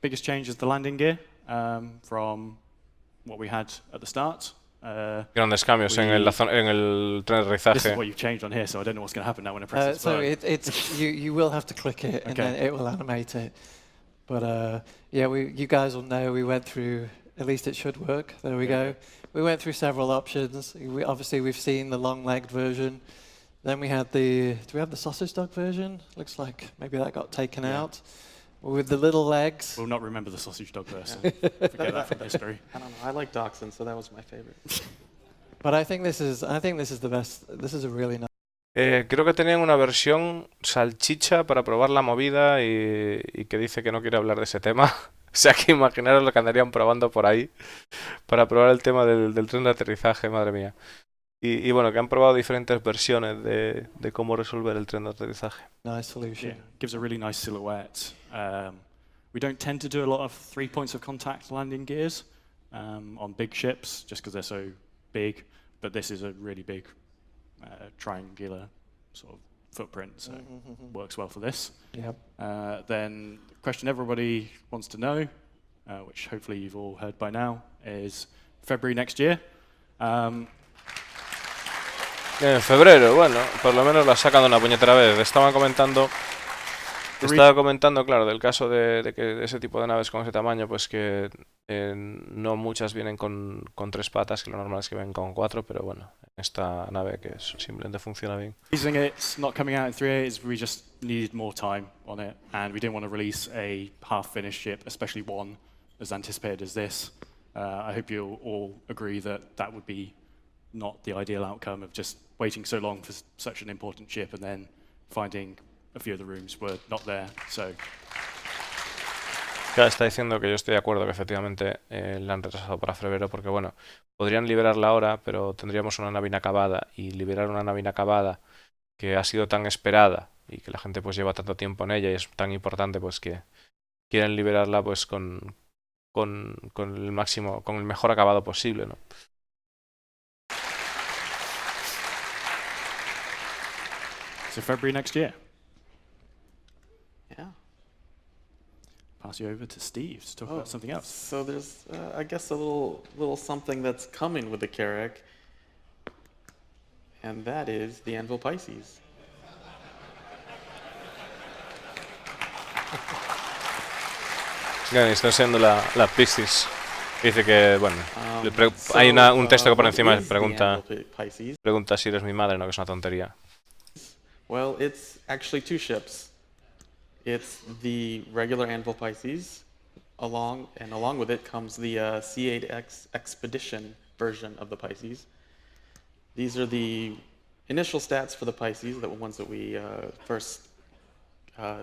Biggest change is the landing gear from what we had at the start. Grandes cambios en el tren de aterrizaje. This is what you've changed on here, so I don't know what's going to happen now when I press this So button. you will have to click it, and then it will animate it. But yeah, you guys will know we went through. At least it should work. There we go. We went through several options. Obviously we've seen the long-legged version. Then we had do we have the sausage dog version? Looks like maybe that got taken out. With the little legs. We'll not remember the sausage dog version. Forget that from history. I don't know. I like dachshunds, so that was my favorite. But I think this is the best. This is a really nice. Creo que tenían una versión salchicha para probar la movida y que dice que no quiere hablar de ese tema. O sea que imaginaros lo que andarían probando por ahí para probar el tema del tren de aterrizaje, madre mía. Y bueno, que han probado diferentes versiones de cómo resolver el tren de aterrizaje. Nice solution. Yeah, gives a really nice silhouette. We don't tend to do a lot of 3 points of contact landing gears on big ships, just because they're so big. But this is a really big triangular sort of footprint, so works well for this. Yep. Then the question everybody wants to know, which hopefully you've all heard by now, is February next year. En febrero, bueno, por lo menos la sacan de una puñetera vez. Estaba comentando, claro, del caso de que ese tipo de naves con ese tamaño, pues que no muchas vienen con 3 patas, que lo normal es que vengan con 4, pero bueno, esta nave que simplemente funciona bien. The reason it's not coming out in 3.8 is we just needed more time on it, and we didn't want to release a half-finished ship, especially one as anticipated as this. I hope you'll all agree that would be not the ideal outcome of just waiting so long for such an important ship and then finding a few of the rooms were not there. So. Ya está diciendo que yo estoy de acuerdo que efectivamente la han retrasado para febrero porque bueno, podrían liberarla ahora, pero tendríamos una nave inacabada y liberar una nave inacabada que ha sido tan esperada y que la gente pues lleva tanto tiempo en ella y es tan importante pues que quieren liberarla pues con el máximo, con el mejor acabado posible, ¿no? So February next year. Yeah. Pass you over to Steve to talk about something else. So there's, I guess, a little something that's coming with the Carrack, and that is the Anvil Pisces. Bien, está enseñando la Piscis. Dice que, bueno, hay un texto que por encima pregunta si eres mi madre, no, que es una tontería. Well, it's actually 2 ships. It's the regular Anvil Pisces, along with it comes the C8X Expedition version of the Pisces. These are the initial stats for the Pisces, the ones that we first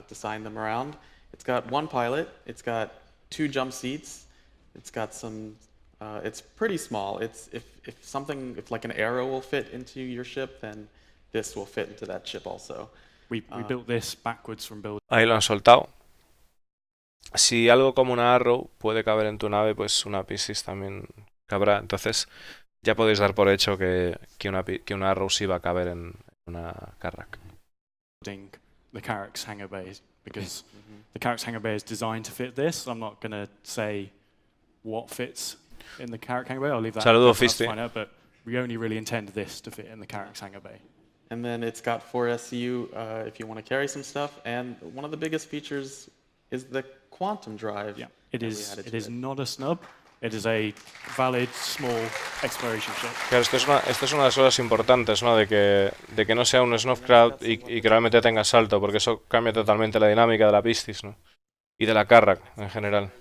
designed them around. It's got 1 pilot, it's got 2 jump seats, it's got some, it's pretty small. It's if like an arrow will fit into your ship, then this will fit into that ship also. We built this backwards from build. Ahí lo han soltado. Si algo como una Arrow puede caber en tu nave, pues una Piscis también cabrá. Entonces, ya podéis dar por hecho que una row sí va a caber en una Carrack. The Carrack's hangar bay, because the Carrack's hangar bay is designed to fit this. I'm not going to say what fits in the Carrack hangar bay. I'll leave that Saludo, for everyone else to Fisti. find out, but we only really intend this to fit in the Carrack's hangar bay. And then it's got 4 SCU if you want to carry some stuff. And one of the biggest features is the quantum drive. Yeah, it that we is. added It to is not a snub. It is a valid small exploration ship. Claro, esto es una de las cosas importantes, ¿no? De que no sea un snuff crowd y que realmente tenga salto, porque eso cambia totalmente la dinámica de la Pistis, ¿no? Y de la Carrack en general.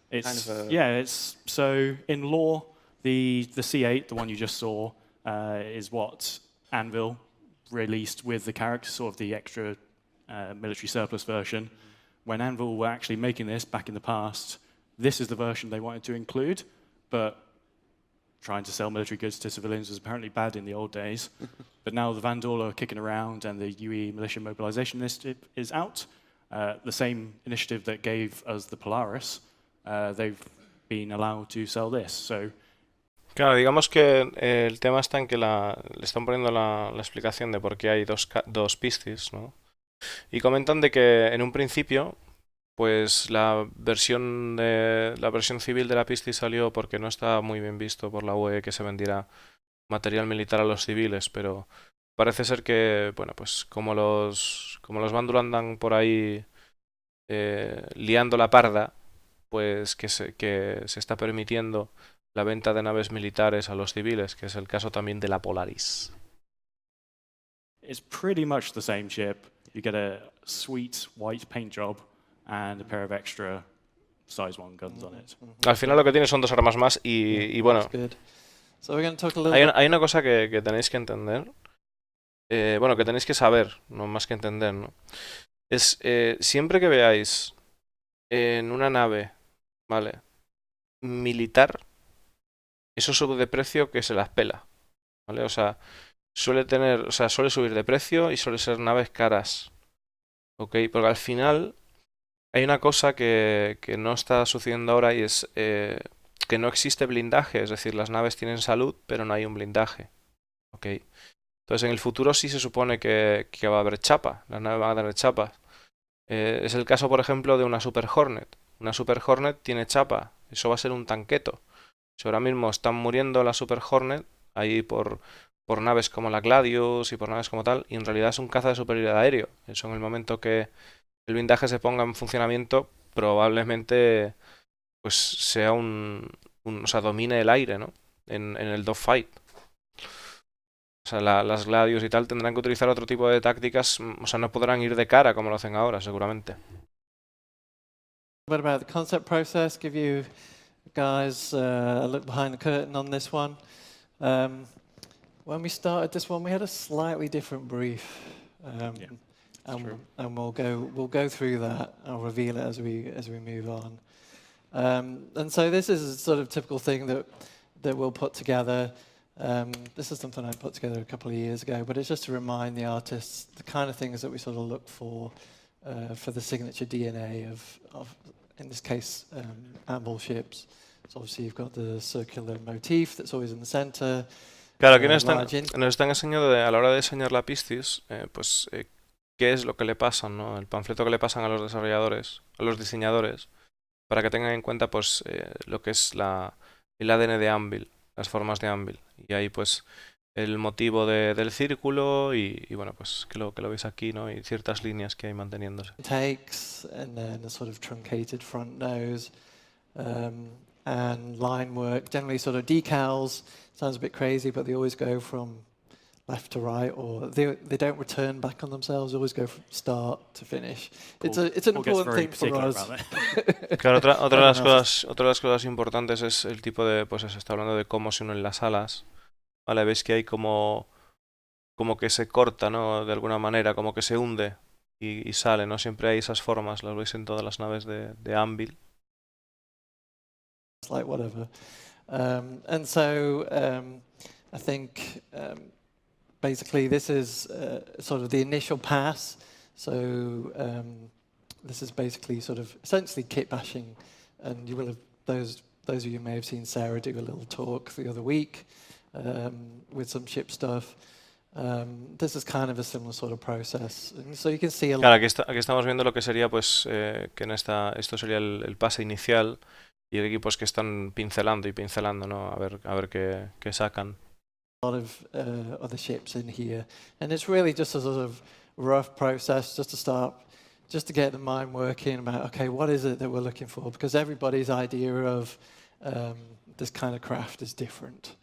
It's so in lore, the C8, the one you just saw, is what Anvil released with the Carrack, sort of the extra military surplus version. When Anvil were actually making this back in the past, this is the version they wanted to include, but trying to sell military goods to civilians was apparently bad in the old days. But now the Vandal are kicking around and the UE Militia Mobilization Initiative is out. The same initiative that gave us the Polaris, they've been allowed to sell this. So, claro, digamos que el tema está en que le están poniendo la explicación de por qué hay dos Pistis, ¿no? Y comentan de que en un principio, pues la versión civil de la Pistis salió porque no estaba muy bien visto por la UE que se vendiera material militar a los civiles, pero parece ser que, bueno, pues como los Bandul andan por ahí liando la parda, pues que se está permitiendo la venta de naves militares a los civiles, que es el caso también de la Polaris. it's pretty much the same ship. You get a sweet white paint job and a pair of extra size 1 guns on it. Al final lo que tiene son 2 armas más y bueno, So we're going to talk a little hay una cosa que tenéis que entender, bueno, que tenéis que saber, no más que entender, ¿no? Es siempre que veáis en una nave, ¿vale? Militar, eso sube de precio que se las pela, ¿vale? O sea, suele subir de precio y suele ser naves caras, ¿ok? Porque al final hay una cosa que no está sucediendo ahora y es que no existe blindaje, es decir, las naves tienen salud, pero no hay un blindaje, ¿ok? Entonces en el futuro sí se supone que va a haber chapa, las naves van a tener chapas. Es el caso, por ejemplo, de una Super Hornet. Una Super Hornet tiene chapa, eso va a ser un tanqueto. Si ahora mismo están muriendo las Super Hornet ahí por naves como la Gladius y por naves como tal, y en realidad es un caza de superioridad aéreo. Eso en el momento que el blindaje se ponga en funcionamiento, probablemente pues sea o sea, domine el aire, ¿no? En el dogfight. O sea, las Gladius y tal tendrán que utilizar otro tipo de tácticas, o sea, no podrán ir de cara como lo hacen ahora, seguramente. What about the concept process? Give you guys a look behind the curtain on this one. When we started this one, we had a slightly different brief, and we'll go through that. I'll reveal it as we move on. And so this is a sort of typical thing that we'll put together. This is something I put together a couple of years ago, but it's just to remind the artists the kind of things that we sort of look for the signature DNA of in this case, Anvil ships. So obviously you've got the circular motif that's always in the center. Claro, aquí nos están enseñando a la hora de diseñar la Pistis, pues qué es lo que le pasan, ¿no? El panfleto que le pasan a los desarrolladores, a los diseñadores, para que tengan en cuenta pues lo que es el ADN de Anvil, las formas de Anvil. Y ahí pues el motivo del círculo y bueno, pues que lo veis aquí, ¿no? Y ciertas líneas que hay manteniéndose. Takes and then a sort of truncated front nose and line work. Generally sort of decals. Sounds a bit crazy, but they always go from left to right, or they don't return back on themselves. They always go from start to finish. It's an important thing for us. Claro, otra de las cosas importantes es el tipo de, pues se está hablando de cómo se unen las alas. Vale, veis que hay como que se corta, ¿no? De alguna manera, como que se hunde y sale, ¿no? Siempre hay esas formas, las veis en todas las naves de Anvil. It's like whatever. And so I think basically this is sort of the initial pass. So this is basically sort of essentially kit bashing, and you will have those those of you who may have seen Sarah do a little talk the other week with some ship stuff. This is kind of a similar sort of process. And so you can see a lot. Claro, aquí estamos viendo lo que sería, pues, que esto sería el pase inicial y el equipo es que están pincelando y pincelando, ¿no? A ver qué sacan. A lot of other ships in here, and it's really just a sort of rough process just to start, just to get the mind working about, okay, what is it that we're looking for? Because everybody's idea of this kind of craft is different,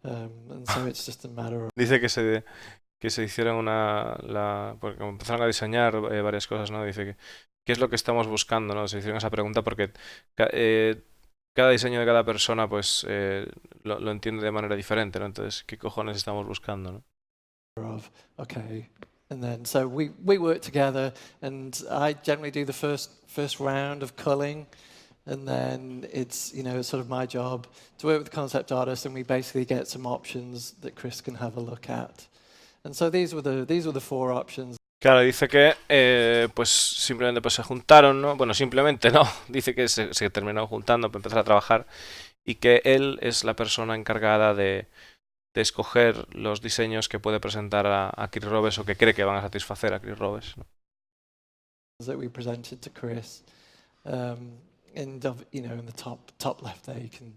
and so it's just a matter of. Dice que se hicieron porque como empezaron a diseñar varias cosas, ¿no? Dice que qué es lo que estamos buscando, ¿no? Se hicieron esa pregunta porque cada diseño de cada persona pues lo entiende de manera diferente, ¿no? Entonces, ¿qué cojones estamos buscando, ¿no? Okay, and then so we work together, and I generally do the first round of culling, and then it's it's sort of my job to work with the concept artist, and we basically get some options that Chris can have a look at, and so these were the 4 options. Claro, dice que pues simplemente pues se juntaron, ¿no? Bueno, simplemente no, dice que se terminó juntando para empezar a trabajar y que él es la persona encargada de escoger los diseños que puede presentar a Chris Robes o que cree que van a satisfacer a Chris Robes, ¿no? That we presented to Chris, and in the top left there you can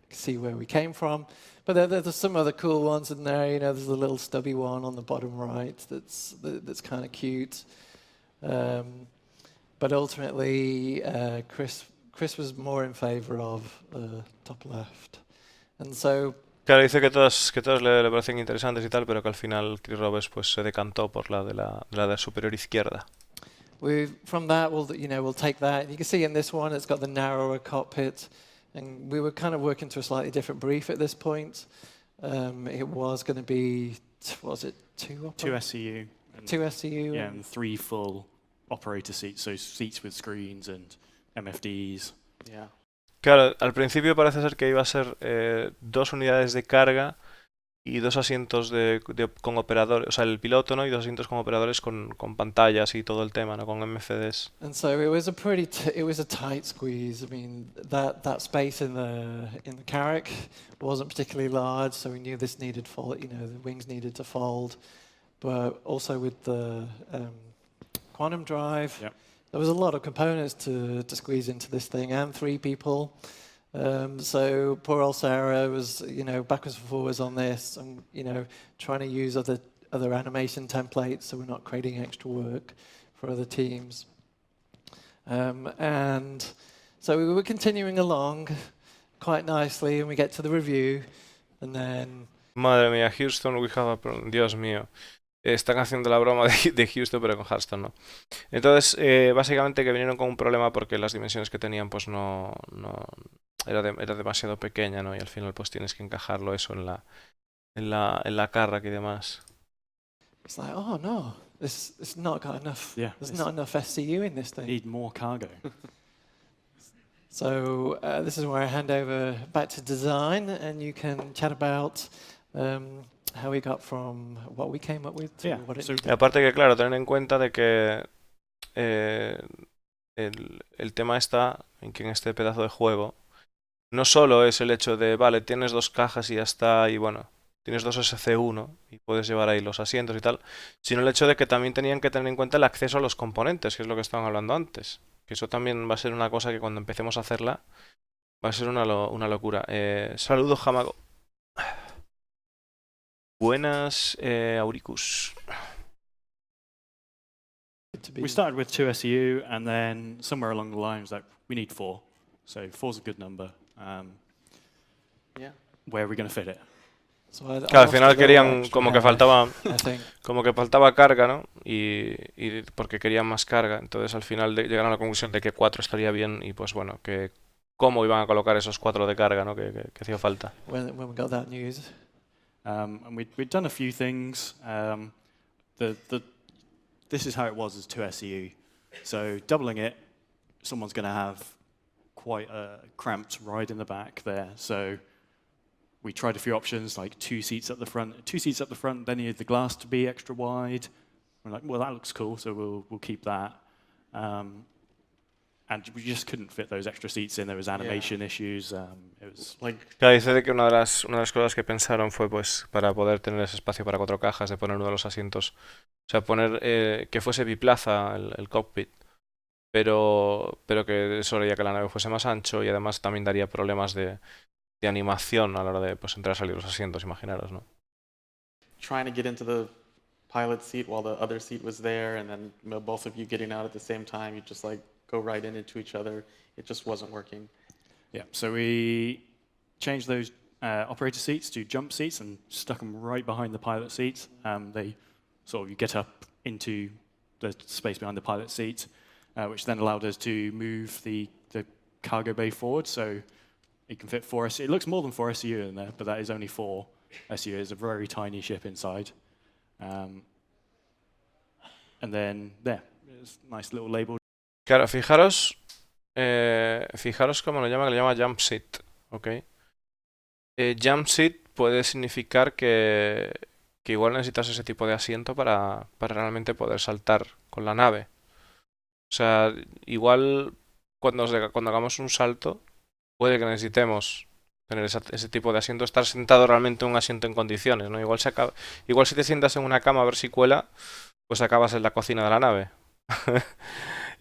see where we came from, but there's some other cool ones in there. There's a little stubby one on the bottom right that's kind of cute, but ultimately Chris was more in favor of top left, and so. Claro, dice que todas le parecen interesantes y tal, pero que al final Chris Robes pues se decantó por la de superior izquierda. From that, we'll take that. You can see in this one, it's got the narrower cockpit, and we were kind of working to a slightly different brief at this point. It was going to be, was it 2 SCU. 2 SCU. Yeah, and 3 full operator seats, so seats with screens and MFDs. Yeah. Claro, al principio parece ser que iba a ser 2 unidades de carga y 2 asientos con operadores, o sea, el piloto, ¿no? Y 2 asientos con operadores con pantallas y todo el tema, ¿no? Con MFDs. And so it was a tight squeeze. I mean, that space in the carrack wasn't particularly large, so we knew this needed fold. The wings needed to fold, but also with the quantum drive. Yep. There was a lot of components to squeeze into this thing, and 3 people. So poor old Sarah was, backwards and forwards on this, and trying to use other animation templates, so we're not creating extra work for other teams. And so we were continuing along quite nicely, and we get to the review, and then. Madre mía, Houston, we have a problem. Dios mío. Están haciendo la broma de Houston, pero con Houston no. Entonces, básicamente que vinieron con un problema porque las dimensiones que tenían, pues no era demasiado pequeña, ¿no? Y al final, pues tienes que encajarlo eso en la carrack y demás. It's like, oh no, it's not got enough. Yeah, there's not enough SCU in this thing. Need more cargo. So this is where I hand over back to design, and you can chat about. How we got from what we came up with to what it Y aparte que, claro, tener en cuenta de que el tema está en que en este pedazo de juego no solo es el hecho de, vale, tienes 2 cajas y ya está, y bueno, tienes 2 SC1 y puedes llevar ahí los asientos y tal, sino el hecho de que también tenían que tener en cuenta el acceso a los componentes, que es lo que estaban hablando antes. Que eso también va a ser una cosa que cuando empecemos a hacerla va a ser una locura. Saludos, Jamago. Buenas, Auricus. We started with 2 SCU, and then somewhere along the line was like, we need 4. So 4's a good number. Yeah. Where are we going to fit it? So Claro, al final querían como que faltaba carga, ¿no? Y porque querían más carga. Entonces al final llegaron a la conclusión de que 4 estaría bien y pues bueno, que cómo iban a colocar esos 4 de carga, ¿no? Que hacía falta. When we got that news. And we'd done a few things. This is how it was as 2 SCU. So doubling it, someone's going to have quite a cramped ride in the back there. So we tried a few options, like 2 seats up the front. 2 seats up the front, then you need the glass to be extra wide. We're like, well, that looks cool, so we'll keep that. and we just couldn't fit those extra seats in. There was animation issues. It was Like, Claro, dice de que una de las cosas que pensaron fue pues para poder tener ese espacio para 4 cajas, de poner uno de los asientos, o sea, poner que fuese biplaza el cockpit, pero que eso haría que la nave fuese más ancho y además también daría problemas de animación a la hora de pues entrar y salir los asientos, imaginaros, ¿no? trying to get into the pilot seat while the other seat was there, and then both of you getting out at the same time, you just like go right into each other. It just wasn't working. Yeah, so we changed those operator seats to jump seats and stuck them right behind the pilot seats. They sort of, you get up into the space behind the pilot seat, which then allowed us to move the cargo bay forward, so it can fit 4 SU. It looks more than 4 SU in there, but that is only 4 SU. It's a very tiny ship inside. And then there, it's a nice little label. Claro, fijaros cómo lo llama, que lo llama jump seat, ¿ok? Jump seat puede significar que igual necesitas ese tipo de asiento para realmente poder saltar con la nave. O sea, igual cuando hagamos un salto, puede que necesitemos tener ese tipo de asiento, estar sentado realmente en un asiento en condiciones, ¿no? Igual si te sientas en una cama a ver si cuela, pues acabas en la cocina de la nave.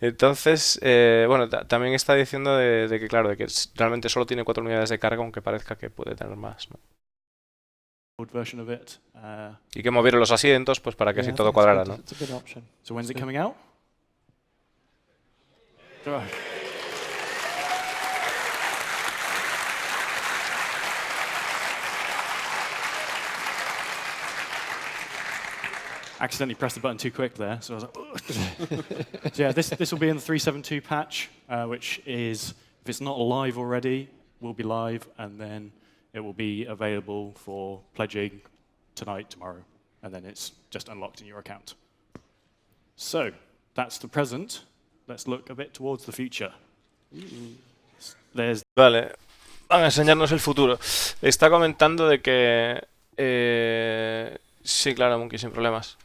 Entonces, bueno, también está diciendo de que, claro, de que realmente solo tiene 4 unidades de carga, aunque parezca que puede tener más, ¿no? Version of it. Y que movieron los asientos, pues para que así todo cuadrara, ¿no? It's a good option. So when's it coming out? Right. Accidentally pressed the button too quick there, so I was like, ugh. So yeah, this will be in the 372 patch, which is, if it's not live already, will be live, and then it will be available for pledging tonight, tomorrow, and then it's just unlocked in your account. So that's the present. Let's look a bit towards the future. There's Vale, van a enseñarnos el futuro. Está comentando de que... sí, claro, Monkey, sin problemas.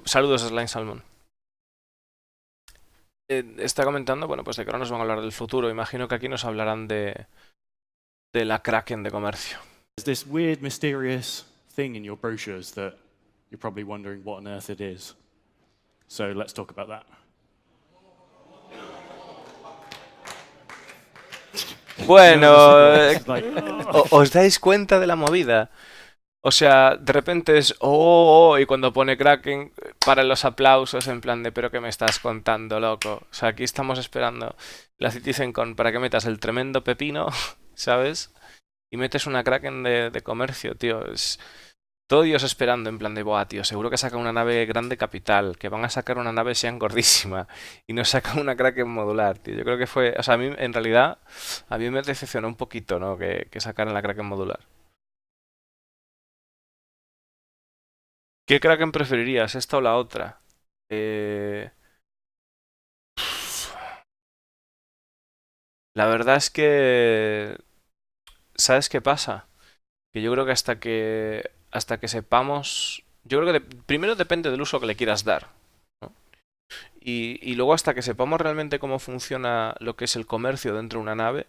Saludos, Slime Salmon. Está comentando, bueno, pues de que ahora nos van a hablar del futuro. Imagino que aquí nos hablarán de la Kraken de comercio. this weird, mysterious thing in your brochures that you're probably wondering what on earth it is. So let's talk about that. Bueno, It's like, ¿os dais cuenta de la movida? O sea, de repente es y cuando pone Kraken, para los aplausos en plan de ¿pero qué me estás contando, loco? O sea, aquí estamos esperando la CitizenCon para que metas el tremendo pepino, ¿sabes? Y metes una Kraken de comercio, tío. Es todo Dios esperando en plan de buah, tío, seguro que sacan una nave grande capital, que van a sacar una nave sean gordísima y no sacan una Kraken modular, tío. Yo creo que fue, o sea, a mí en realidad a mí me decepcionó un poquito, ¿no? Que sacaran la Kraken modular. ¿Qué Kraken preferirías, esta o la otra? La verdad es que... ¿Sabes qué pasa? Que yo creo que hasta que sepamos... Yo creo que primero depende del uso que le quieras dar, ¿no? Y luego hasta que sepamos realmente cómo funciona lo que es el comercio dentro de una nave,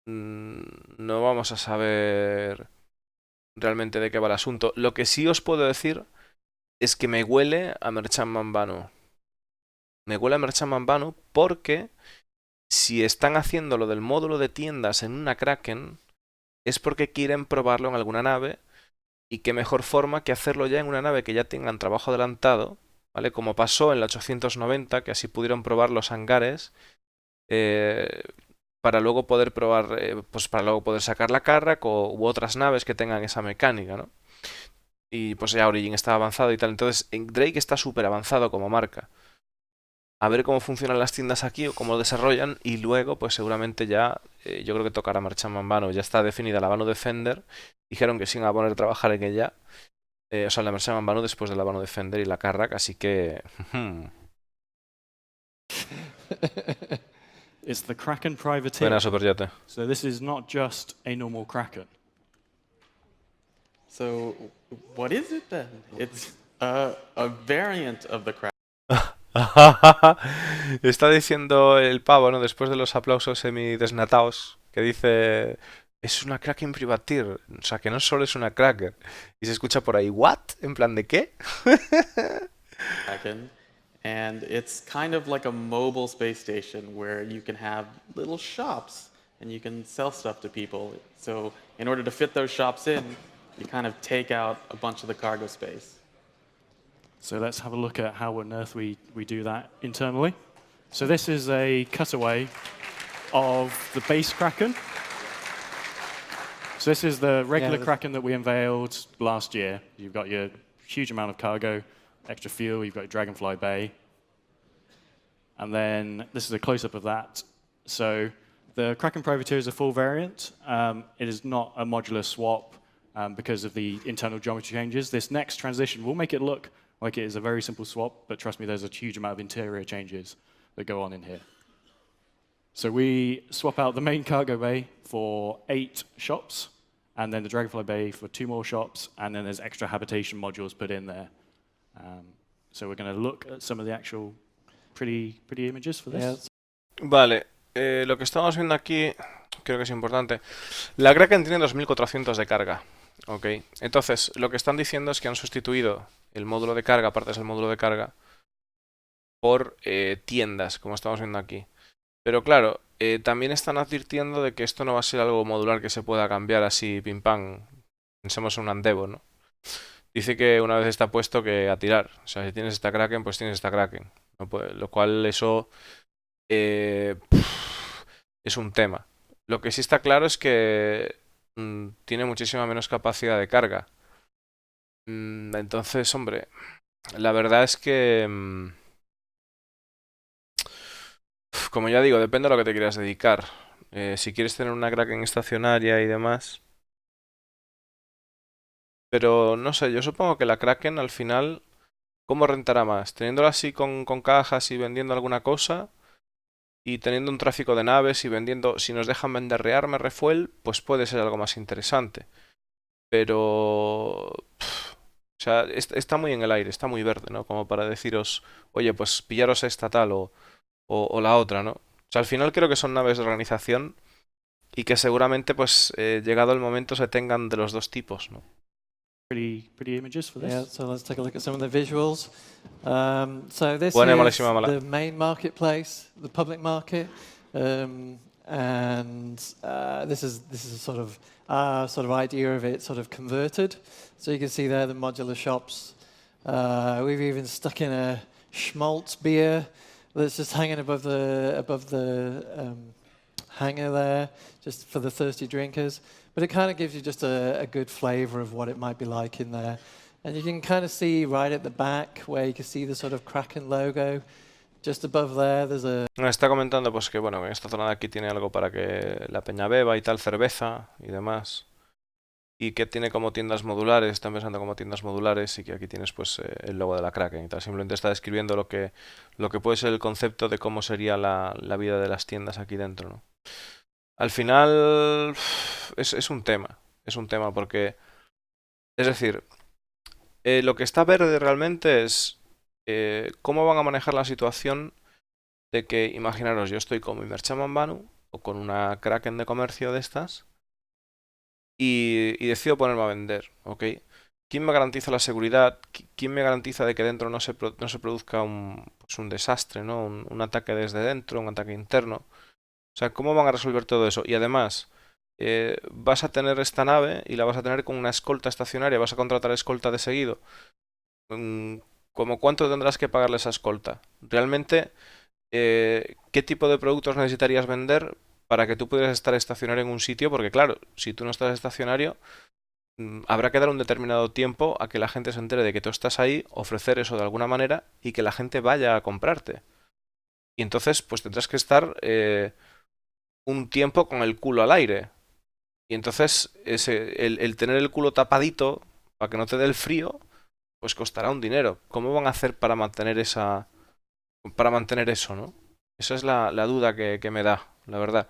no vamos a saber realmente de qué va el asunto. Lo que sí os puedo decir es que me huele a Merchant Manbanu. Me huele a Merchant Manbanu porque si están haciendo lo del módulo de tiendas en una Kraken es porque quieren probarlo en alguna nave y qué mejor forma que hacerlo ya en una nave que ya tengan trabajo adelantado, ¿vale? Como pasó en la 890, que así pudieron probar los hangares para luego poder probar, pues para luego poder sacar la Carrack u otras naves que tengan esa mecánica, ¿no? Y pues ya Origin está avanzado y tal. Entonces, Drake está súper avanzado como marca. A ver cómo funcionan las tiendas aquí o cómo lo desarrollan. Y luego, pues seguramente ya, yo creo que tocará Merchant Manbanu. Ya está definida la Banu Defender. Dijeron que se iban a poner a trabajar en ella. O sea, la Merchant Manbanu después de la Banu Defender y la Carrack. Así que... it's the Kraken Privateer. Buena superyote. So this is not just a normal Kraken. So what is it then? It's a variant of the Kraken. Está diciendo el pavo, ¿no? Después de los aplausos semi-desnatados, que dice, es una Kraken Privateer. O sea, que no solo es una Kraken. Y se escucha por ahí, ¿what? ¿En plan de qué? Kraken, and it's kind of like a mobile space station where you can have little shops and you can sell stuff to people. So, in order to fit those shops in, you kind of take out a bunch of the cargo space. So let's have a look at how on earth we do that internally. So this is a cutaway of the base Kraken. So this is the regular Kraken that we unveiled last year. You've got your huge amount of cargo, extra fuel, you've got your Dragonfly Bay. And then this is a close-up of that. So the Kraken Privateer is a full variant. It is not a modular swap because of the internal geometry changes. This next transition will make it look like it is a very simple swap, but trust me, there's a huge amount of interior changes that go on in here. So we swap out the main cargo bay for 8 shops, and then the Dragonfly Bay for 2 more shops, and then there's extra habitation modules put in there. So we're going to look at some of the actual pretty images for this. Vale, lo que estamos viendo aquí creo que es importante. La Kraken tiene 2400 de carga, ¿ok? Entonces, lo que están diciendo es que han sustituido el módulo de carga, partes del módulo de carga, por tiendas, como estamos viendo aquí. Pero claro, también están advirtiendo de que esto no va a ser algo modular que se pueda cambiar así pim pam. Pensemos en un Endeavor, ¿no? Dice que una vez está puesto que a tirar. O sea, si tienes esta Kraken, pues tienes esta Kraken. No puede- lo cual eso eh, es un tema. Lo que sí está claro es que tiene muchísima menos capacidad de carga. Entonces, hombre, la verdad es que, como ya digo, depende de lo que te quieras dedicar. Si quieres tener una Kraken estacionaria y demás. Pero no sé, yo supongo que la Kraken al final, ¿cómo rentará más? ¿Teniéndola así con cajas y vendiendo alguna cosa? Y teniendo un tráfico de naves y vendiendo, si nos dejan vender rearme, refuel, pues puede ser algo más interesante. Pero... o sea, está muy en el aire, está muy verde, ¿no? Como para deciros, oye, pues pillaros esta tal o la otra, ¿no? O sea, al final creo que son naves de organización y que seguramente, pues, llegado el momento, se tengan de los dos tipos, ¿no? Pretty images for this. Yeah, so let's take a look at some of the visuals. So this Buena, is malísima, mala. the main marketplace, the public market, and this is a sort of idea of it sort of converted. So you can see there the modular shops. We've even stuck in a schmaltz beer that's just hanging above the hanger there, just for the thirsty drinkers. But it kind of gives you just a good flavor of what it might be like in there. And you can kind of see right at the back where you can see the sort of Kraken logo. Just above there, there's a... Me está comentando pues que bueno, en esta zona de aquí tiene algo para que la peña beba y tal, cerveza y demás. Y que tiene como tiendas modulares, están pensando como tiendas modulares y que aquí tienes pues el logo de la Kraken y tal. Simplemente está describiendo lo que puede ser el concepto de cómo sería la vida de las tiendas aquí dentro, ¿no? Al final es un tema porque, es decir, lo que está verde realmente es cómo van a manejar la situación de que, imaginaros, yo estoy con mi Merchant Banu o con una Kraken de comercio de estas y decido ponerme a vender, ¿ok? ¿Quién me garantiza la seguridad? ¿Quién me garantiza de que dentro no se produzca pues un desastre, ¿no? Un ataque desde dentro, un ataque interno. O sea, ¿cómo van a resolver todo eso? Y además, vas a tener esta nave y la vas a tener con una escolta estacionaria, vas a contratar escolta de seguido. ¿Cómo cuánto tendrás que pagarle esa escolta? Realmente, ¿qué tipo de productos necesitarías vender para que tú pudieras estar estacionario en un sitio? Porque claro, si tú no estás estacionario, habrá que dar un determinado tiempo a que la gente se entere de que tú estás ahí, ofrecer eso de alguna manera y que la gente vaya a comprarte. Y entonces, pues tendrás que estar un tiempo con el culo al aire. Y entonces el tener el culo tapadito para que no te dé el frío, pues costará un dinero. ¿Cómo van a hacer para mantener eso, ¿no? Esa es la duda que me da, la verdad.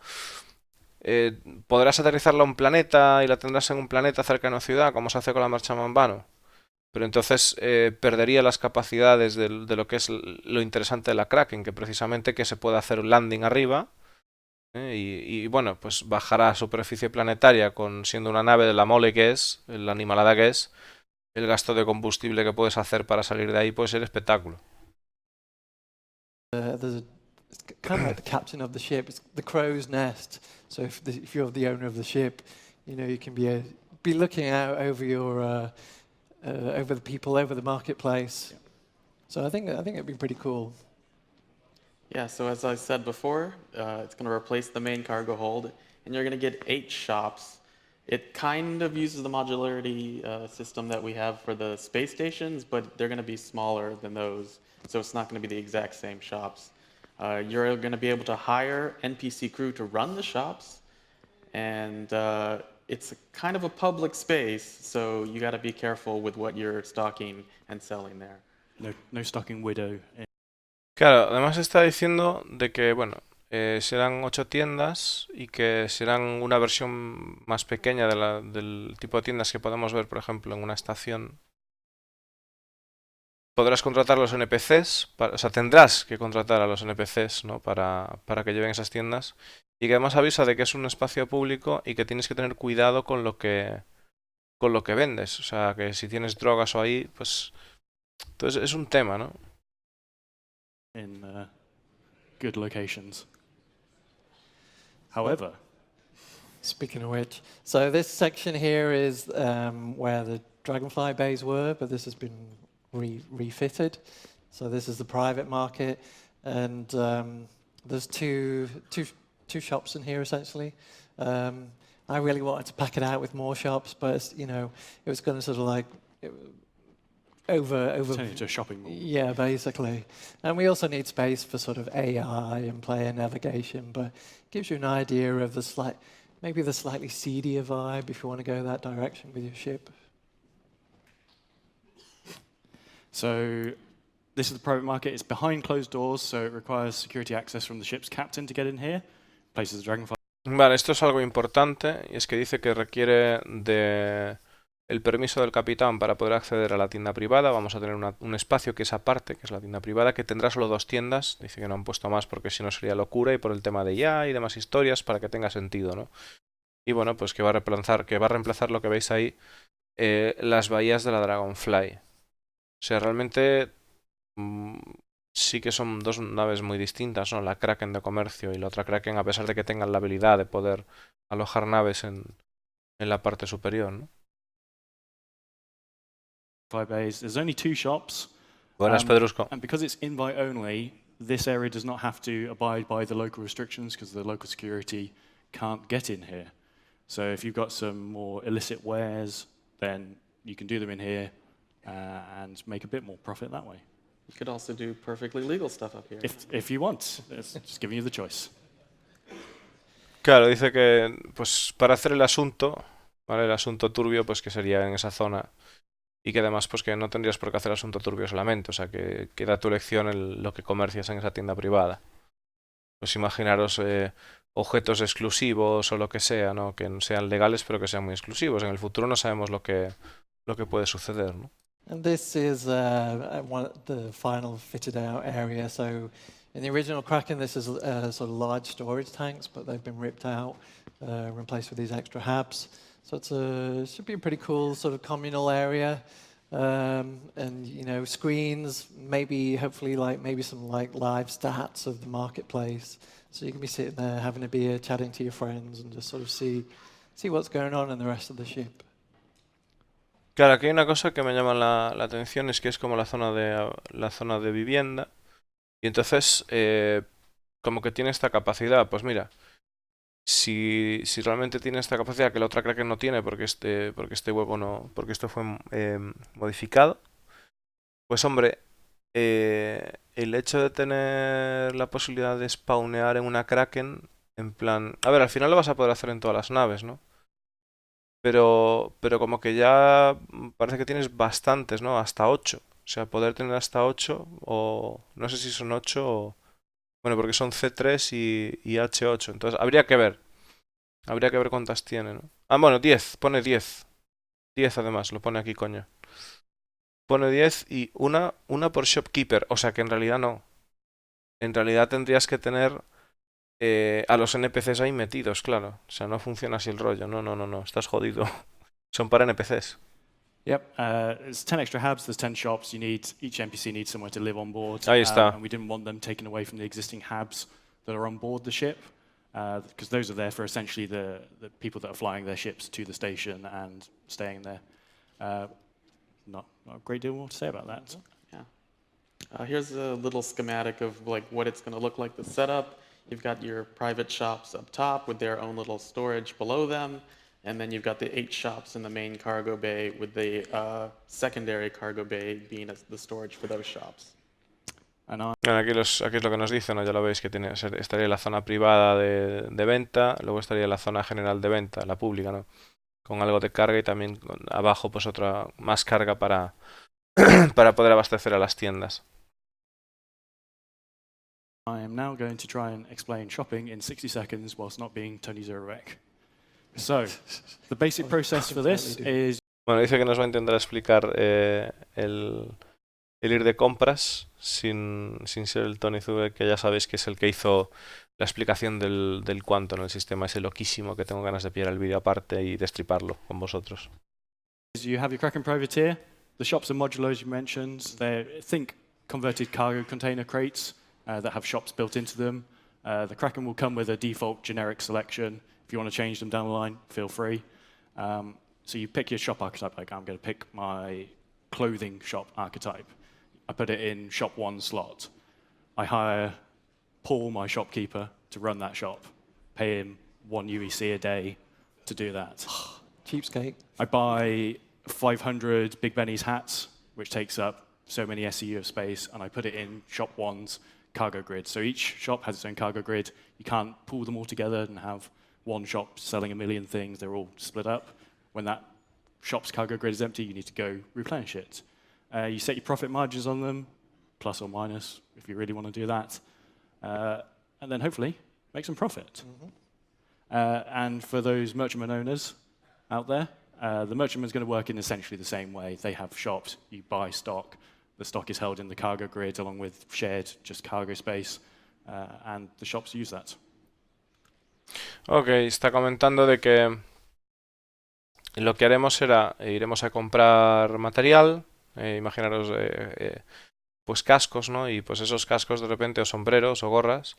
¿Podrás aterrizarla a un planeta y la tendrás en un planeta cerca de una ciudad, como se hace con la marcha Mambano? Pero entonces perdería las capacidades de lo que es lo interesante de la Kraken, que precisamente que se puede hacer un landing arriba y bueno, pues bajar a superficie planetaria siendo una nave de la mole que es, la animalada que es, el gasto de combustible que puedes hacer para salir de ahí puede ser espectáculo. It's kind of like the captain of the ship. It's the crow's nest. So if you're the owner of the ship, you know you can be looking out over over the people, over the marketplace. Yeah. So I think it'd be pretty cool. Yeah, so as I said before, it's going to replace the main cargo hold, and you're going to get 8 shops. It kind of uses the modularity system that we have for the space stations, but they're going to be smaller than those, so it's not going to be the exact same shops. You're going to be able to hire NPC crew to run the shops, and it's kind of a public space, so you got to be careful with what you're stocking and selling there. No stocking widow. Claro, además está diciendo de que, bueno, serán 8 tiendas y que serán una versión más pequeña del tipo de tiendas que podemos ver, por ejemplo, en una estación. Podrás contratar a los NPCs, o sea, tendrás que contratar a los NPCs, ¿no? Para que lleven esas tiendas. Y que además avisa de que es un espacio público y que tienes que tener cuidado con lo que vendes. O sea, que si tienes drogas o ahí, pues... Entonces es un tema, ¿no? In good locations. However, Speaking of which, so this section here is where the Dragonfly bays were, but this has been refitted. So this is the private market, and there's two shops in here essentially. I really wanted to pack it out with more shops, but it was going to sort of like over. turn it into a shopping mall. Yeah, basically. And we also need space for sort of AI and player navigation, but it gives you an idea of maybe the slightly seedier vibe if you want to go that direction with your ship. So this is the private market. It's behind closed doors, so it requires security access from the ship's captain to get in here. Places the Dragonfly. Vale, esto es algo importante y es que dice que requiere de el permiso del capitán para poder acceder a la tienda privada. Vamos a tener un espacio que es aparte, que es la tienda privada, que tendrá solo 2 tiendas. Dice que no han puesto más porque si no sería locura y por el tema de ya y demás historias para que tenga sentido, ¿no? Y bueno, pues que va a reemplazar lo que veis ahí, las bahías de la Dragonfly. O sea, realmente sí que son 2 naves muy distintas, ¿no? La Kraken de comercio y la otra Kraken, a pesar de que tengan la habilidad de poder alojar naves en la parte superior, ¿no? Bays. There's only 2 shops. Buenas, Pedrusco. And because it's invite only, this area does not have to abide by the local restrictions because the local security can't get in here. So if you've got some more illicit wares, then you can do them in here and make a bit more profit that way. You could also do perfectly legal stuff up here. If you want. It's just giving you the choice. Claro, dice que pues para hacer el asunto, ¿vale? El asunto turbio, pues que sería en esa zona. Y que además pues que no tendrías por qué hacer asunto turbio solamente, o sea que queda a tu elección lo que comercias en esa tienda privada. Pues imaginaros objetos exclusivos o lo que sea, ¿no? Que sean legales pero que sean muy exclusivos. En el futuro no sabemos lo que puede suceder, ¿no? And this is the final fitted out area. So in the original Kraken, this is sort of large storage tanks, but they've been ripped out, replaced with these extra hubs. So it should be a pretty cool sort of communal area, and screens, hopefully maybe some live stats of the marketplace. So you can be sitting there having a beer, chatting to your friends, and just sort of see what's going on in the rest of the ship. Claro, aquí hay una cosa que me llama la atención, es que es como la zona de vivienda. Y entonces, como que tiene esta capacidad, pues mira, si realmente tiene esta capacidad que la otra Kraken no tiene porque este huevo no, porque esto fue modificado, pues hombre, el hecho de tener la posibilidad de spawnear en una Kraken, en plan, a ver, al final lo vas a poder hacer en todas las naves, ¿no? Pero como que ya parece que tienes bastantes, ¿no? Hasta 8. O sea, poder tener hasta 8 o no sé si son 8 o... Bueno, porque son C3 y H8. Entonces, habría que ver. Habría que ver cuántas tiene, ¿no? Ah, bueno, 10. Pone 10. 10 además, lo pone aquí, coño. Pone 10 y una por shopkeeper. O sea que en realidad no. En realidad tendrías que tener a los NPCs ahí metidos, claro. O sea, no funciona así el rollo. No. Estás jodido. Son para NPCs. Yep, there's 10 extra hubs, there's 10 shops. Each NPC needs somewhere to live on board. Ahí está. And we didn't want them taken away from the existing hubs that are on board the ship, because those are there for essentially the people that are flying their ships to the station and staying there. Not a great deal more to say about that. Yeah. Here's a little schematic of like what it's going to look like, the setup. You've got your private shops up top with their own little storage below them. And then you've got the 8 shops in the main cargo bay with the secondary cargo bay being the storage for those shops. Bueno, aquí es lo que nos dicen, ¿no? Ya lo veis que estaría la zona privada de venta, luego estaría la zona general de venta, la pública, ¿no? Con algo de carga y también abajo pues otra más carga para, para poder abastecer a las tiendas. I am now going to try and explain shopping in 60 seconds whilst not being Tony Zurek. So, the basic process for this is... Bueno, dice que nos va a intentar explicar el ir de compras sin ser el Tony Zurek, que ya sabéis que es el que hizo la explicación del cuánto en el sistema ese loquísimo que tengo ganas de pillar el vídeo aparte y destriparlo con vosotros. You have your Kraken Privateer. The shops are modular, as you mentioned. Think converted cargo container crates that have shops built into them. The Kraken will come with a default generic selection. If you want to change them down the line, feel free. So you pick your shop archetype. Like I'm going to pick my clothing shop archetype. I put it in shop 1 slot. I hire Paul, my shopkeeper, to run that shop. Pay him 1 UEC a day to do that. Cheapskate. I buy 500 Big Benny's hats, which takes up so many SEU of space, and I put it in shop 1's cargo grid. So each shop has its own cargo grid. You can't pull them all together and have one shop selling a million things. They're all split up. When that shop's cargo grid is empty, you need to go replenish it. You set your profit margins on them, plus or minus, if you really want to do that. And then hopefully make some profit. And for those merchantman owners out there, the merchantman is going to work in essentially the same way. They have shops, you buy stock. The stock is held in the cargo grid along with shared just cargo space, and the shops use that. Ok, está comentando de que lo que haremos será, iremos a comprar material, imaginaros pues cascos, ¿no? Y pues esos cascos de repente o sombreros o gorras,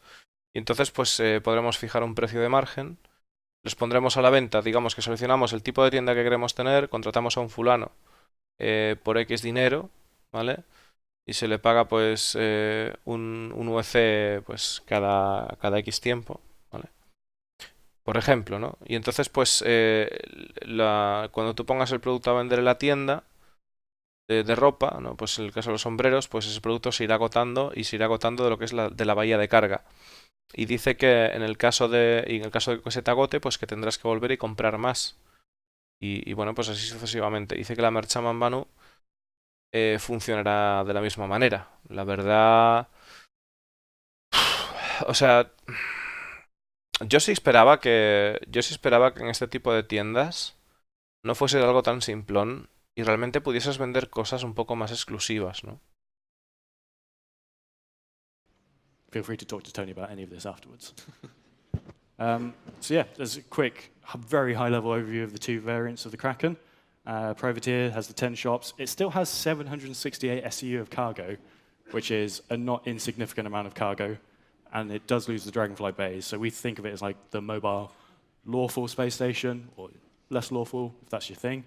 y entonces pues podremos fijar un precio de margen, los pondremos a la venta, digamos que seleccionamos el tipo de tienda que queremos tener, contratamos a un fulano por X dinero, ¿vale? Y se le paga pues un UEC pues cada X tiempo, ¿vale? Por ejemplo, ¿no? Y entonces pues cuando tú pongas el producto a vender en la tienda de ropa, ¿no? Pues en el caso de los sombreros, pues ese producto se irá agotando y se irá agotando de lo que es de la bahía de carga. Y dice que en el caso de que se te agote, pues que tendrás que volver y comprar más. Y bueno, pues así sucesivamente. Dice que la Merchantman Banu funcionará de la misma manera. La verdad... O sea... Yo sí esperaba que en este tipo de tiendas no fuese algo tan simplón y realmente pudieses vender cosas un poco más exclusivas, ¿no? Feel free to talk to Tony about any of this afterwards. So yeah, there's a quick, very high-level overview of the 2 variants of the Kraken. Privateer has the 10 shops. It still has 768 SEU of cargo, which is a not insignificant amount of cargo, and it does lose the Dragonfly bays. So we think of it as like the mobile lawful space station, or less lawful, if that's your thing.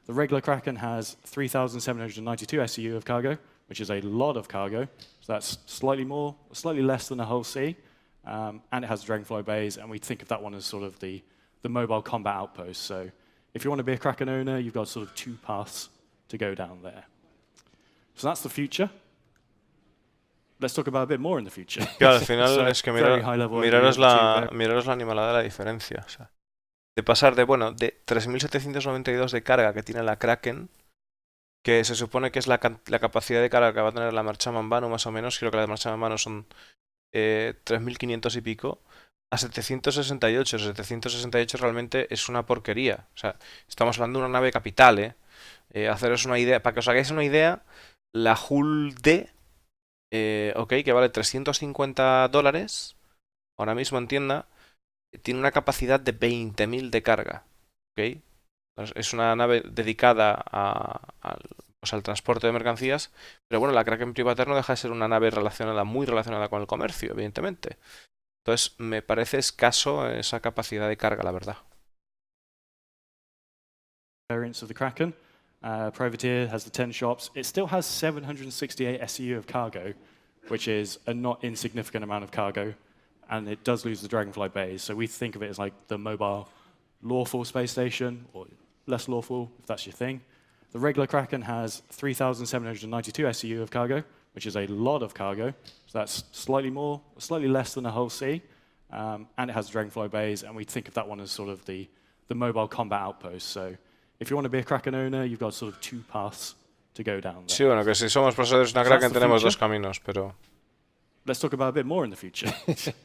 The regular Kraken has 3,792 SEU of cargo, which is a lot of cargo. So that's slightly less than a whole sea. And it has Dragonfly bays, and we think of that one as sort of the mobile combat outpost. So if you want to be a Kraken owner, you've got sort of 2 paths to go down there. So that's the future. Let's talk about a bit more in the future. Claro, al final es que miraros la animalada de la diferencia. O sea, de pasar de 3.792 de carga que tiene la Kraken, que se supone que es la capacidad de carga que va a tener la Merchantman Banu más o menos, creo que la de Merchantman Banu son 3.500 y pico, a 768. 768 realmente es una porquería. O sea, estamos hablando de una nave capital, haceros una idea, para que os hagáis una idea, la Hull D, ok, que vale $350 ahora mismo en tienda, tiene una capacidad de 20.000 de carga, ok. Es una nave dedicada al transporte de mercancías, pero bueno, la Kraken Privateer no deja de ser una nave relacionada, muy relacionada con el comercio, evidentemente. Entonces, me parece escaso esa capacidad de carga, la verdad. Variants of the Kraken. Privateer has the 10 shops. It still has 768 SEU of cargo, which is a not insignificant amount of cargo, and it does lose the Dragonfly bays. So we think of it as like the mobile lawful space station, or less lawful, if that's your thing. The regular Kraken has 3,792 SEU of cargo, which is a lot of cargo. So that's slightly less than a whole sea. And it has Dragonfly bays, and we think of that one as sort of the mobile combat outpost. So if you want to be a Kraken owner, you've got sort of 2 paths to go down there. Sí, bueno, que si somos poseedores de una So that's Kraken the tenemos future. 2 caminos, pero... Let's talk about a bit more in the future.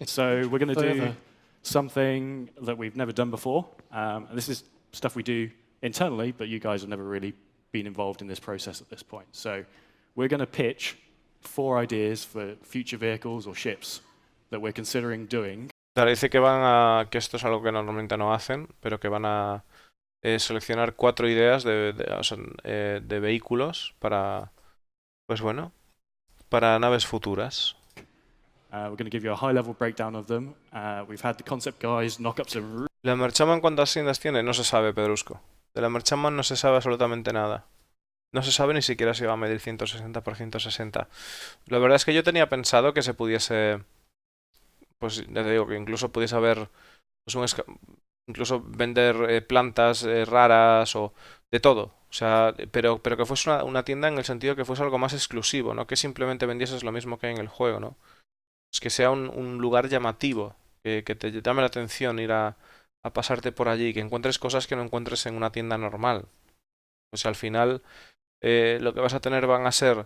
So we're going to do Further. something that we've never done before. And this is stuff we do internally, but you guys have never really been involved in this process at this point. So we're going to pitch 4 ideas for future vehicles or ships that we're considering doing. Claro, dice que esto es algo que normalmente no hacen, pero que van a seleccionar 4 ideas de vehículos para, pues bueno, para naves futuras. We're going to give you a high-level breakdown of them. We've had the concept guys knock up some... ¿La Merchantman cuántas tiendas tiene? No se sabe, Pedrusco. De la Merchantman no se sabe absolutamente nada. No se sabe ni siquiera si va a medir 160 por 160. La verdad es que yo tenía pensado que se pudiese... Pues ya te digo, que incluso pudiese haber... Pues incluso vender plantas raras o de todo. O sea, pero que fuese una tienda en el sentido que fuese algo más exclusivo, no que simplemente vendieses lo mismo que hay en el juego, ¿no? Es que sea un lugar llamativo, que te llame la atención ir a pasarte por allí, que encuentres cosas que no encuentres en una tienda normal. Pues al final lo que vas a tener van a ser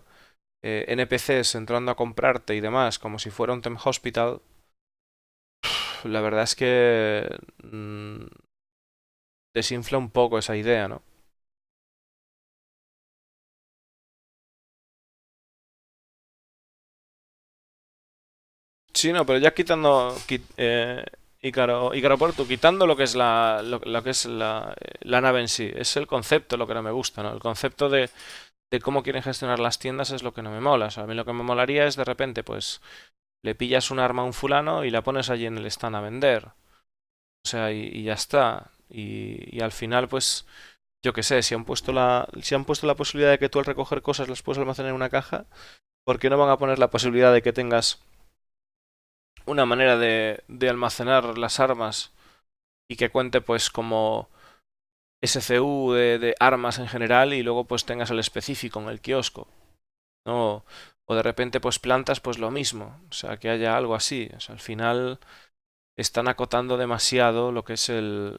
NPCs entrando a comprarte y demás, como si fuera un Temp Hospital. La verdad es que desinfla un poco esa idea, ¿no? Sí, no, pero ya quitando Ícaro Portu, quitando lo que es lo que es la nave en sí, es el concepto lo que no me gusta, ¿no? El concepto de cómo quieren gestionar las tiendas es lo que no me mola. O sea, a mí lo que me molaría es de repente, pues, le pillas un arma a un fulano y la pones allí en el stand a vender. O sea, y ya está. Y al final, pues, yo qué sé, si han puesto la posibilidad de que tú al recoger cosas las puedes almacenar en una caja, ¿por qué no van a poner la posibilidad de que tengas una manera de almacenar las armas y que cuente pues como SCU de armas en general y luego pues tengas el específico en el kiosco, ¿no? O de repente pues plantas pues lo mismo, o sea, que haya algo así. O sea, al final están acotando demasiado lo que es el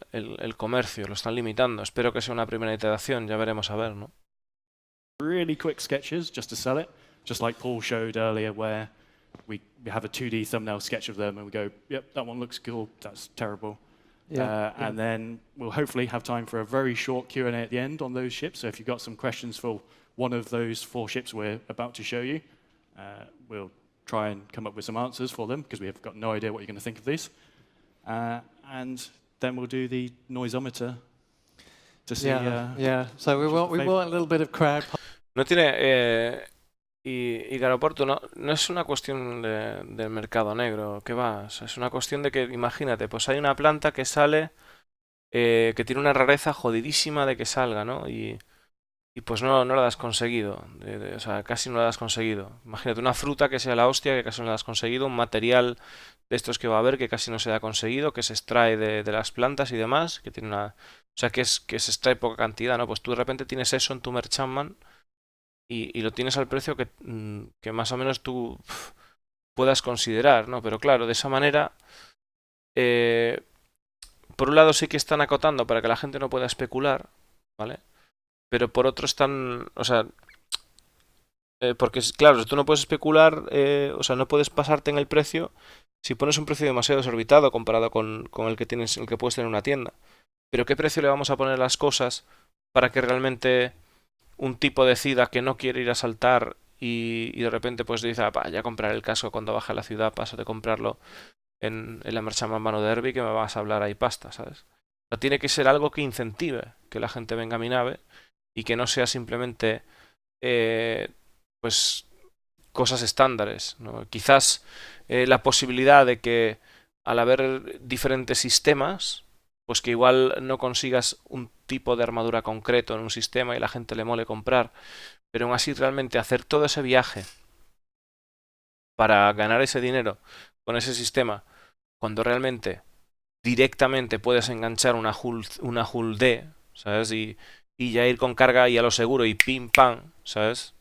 comercio, lo están limitando. Espero que sea una primera iteración, ya veremos a ver, ¿no? Really quick sketches just to sell it, just like Paul showed earlier, where we have a 2D thumbnail sketch of them and we go, yep, that one looks cool, that's terrible. And then we'll hopefully have time for a very short Q&A at the end on those ships. So if you've got some questions for one of those 4 ships we're about to show you, we'll try and come up with some answers for them because we have got no idea what you're going to think of these. And then we'll do the noisometer to see... So we want a little bit of crowd. No tiene... y Garoporto no es una cuestión del mercado negro, ¿qué va? O sea, es una cuestión de que, imagínate, pues hay una planta que sale, que tiene una rareza jodidísima de que salga, ¿no? Y pues no la has conseguido, o sea, casi no la has conseguido. Imagínate una fruta que sea la hostia, que casi no la has conseguido, un material de estos que va a haber que casi no se ha conseguido, que se extrae de las plantas y demás, que tiene una... O sea, que se extrae poca cantidad, ¿no? Pues tú de repente tienes eso en tu Merchantman y lo tienes al precio que más o menos tú puedas considerar, ¿no? Pero claro, de esa manera, por un lado sí que están acotando para que la gente no pueda especular, ¿vale? Pero por otro están, o sea, porque claro, tú no puedes especular, o sea, no puedes pasarte en el precio si pones un precio demasiado desorbitado comparado con el que tienes, el que puedes tener en una tienda. Pero ¿qué precio le vamos a poner a las cosas para que realmente un tipo decida que no quiere ir a saltar y de repente pues dice, ya compraré el casco cuando baje a la ciudad, paso de comprarlo en la marcha mano de Derby que me vas a hablar ahí pasta, ¿sabes? No tiene que ser algo que incentive que la gente venga a mi nave y que no sea simplemente pues cosas estándares, ¿no? Quizás la posibilidad de que al haber diferentes sistemas, pues que igual no consigas un tipo de armadura concreto en un sistema y la gente le mole comprar, pero aún así realmente hacer todo ese viaje para ganar ese dinero con ese sistema, cuando realmente directamente puedes enganchar una Hull D, ¿sabes? Y ya ir con carga y a lo seguro y pim pam, ¿sabes?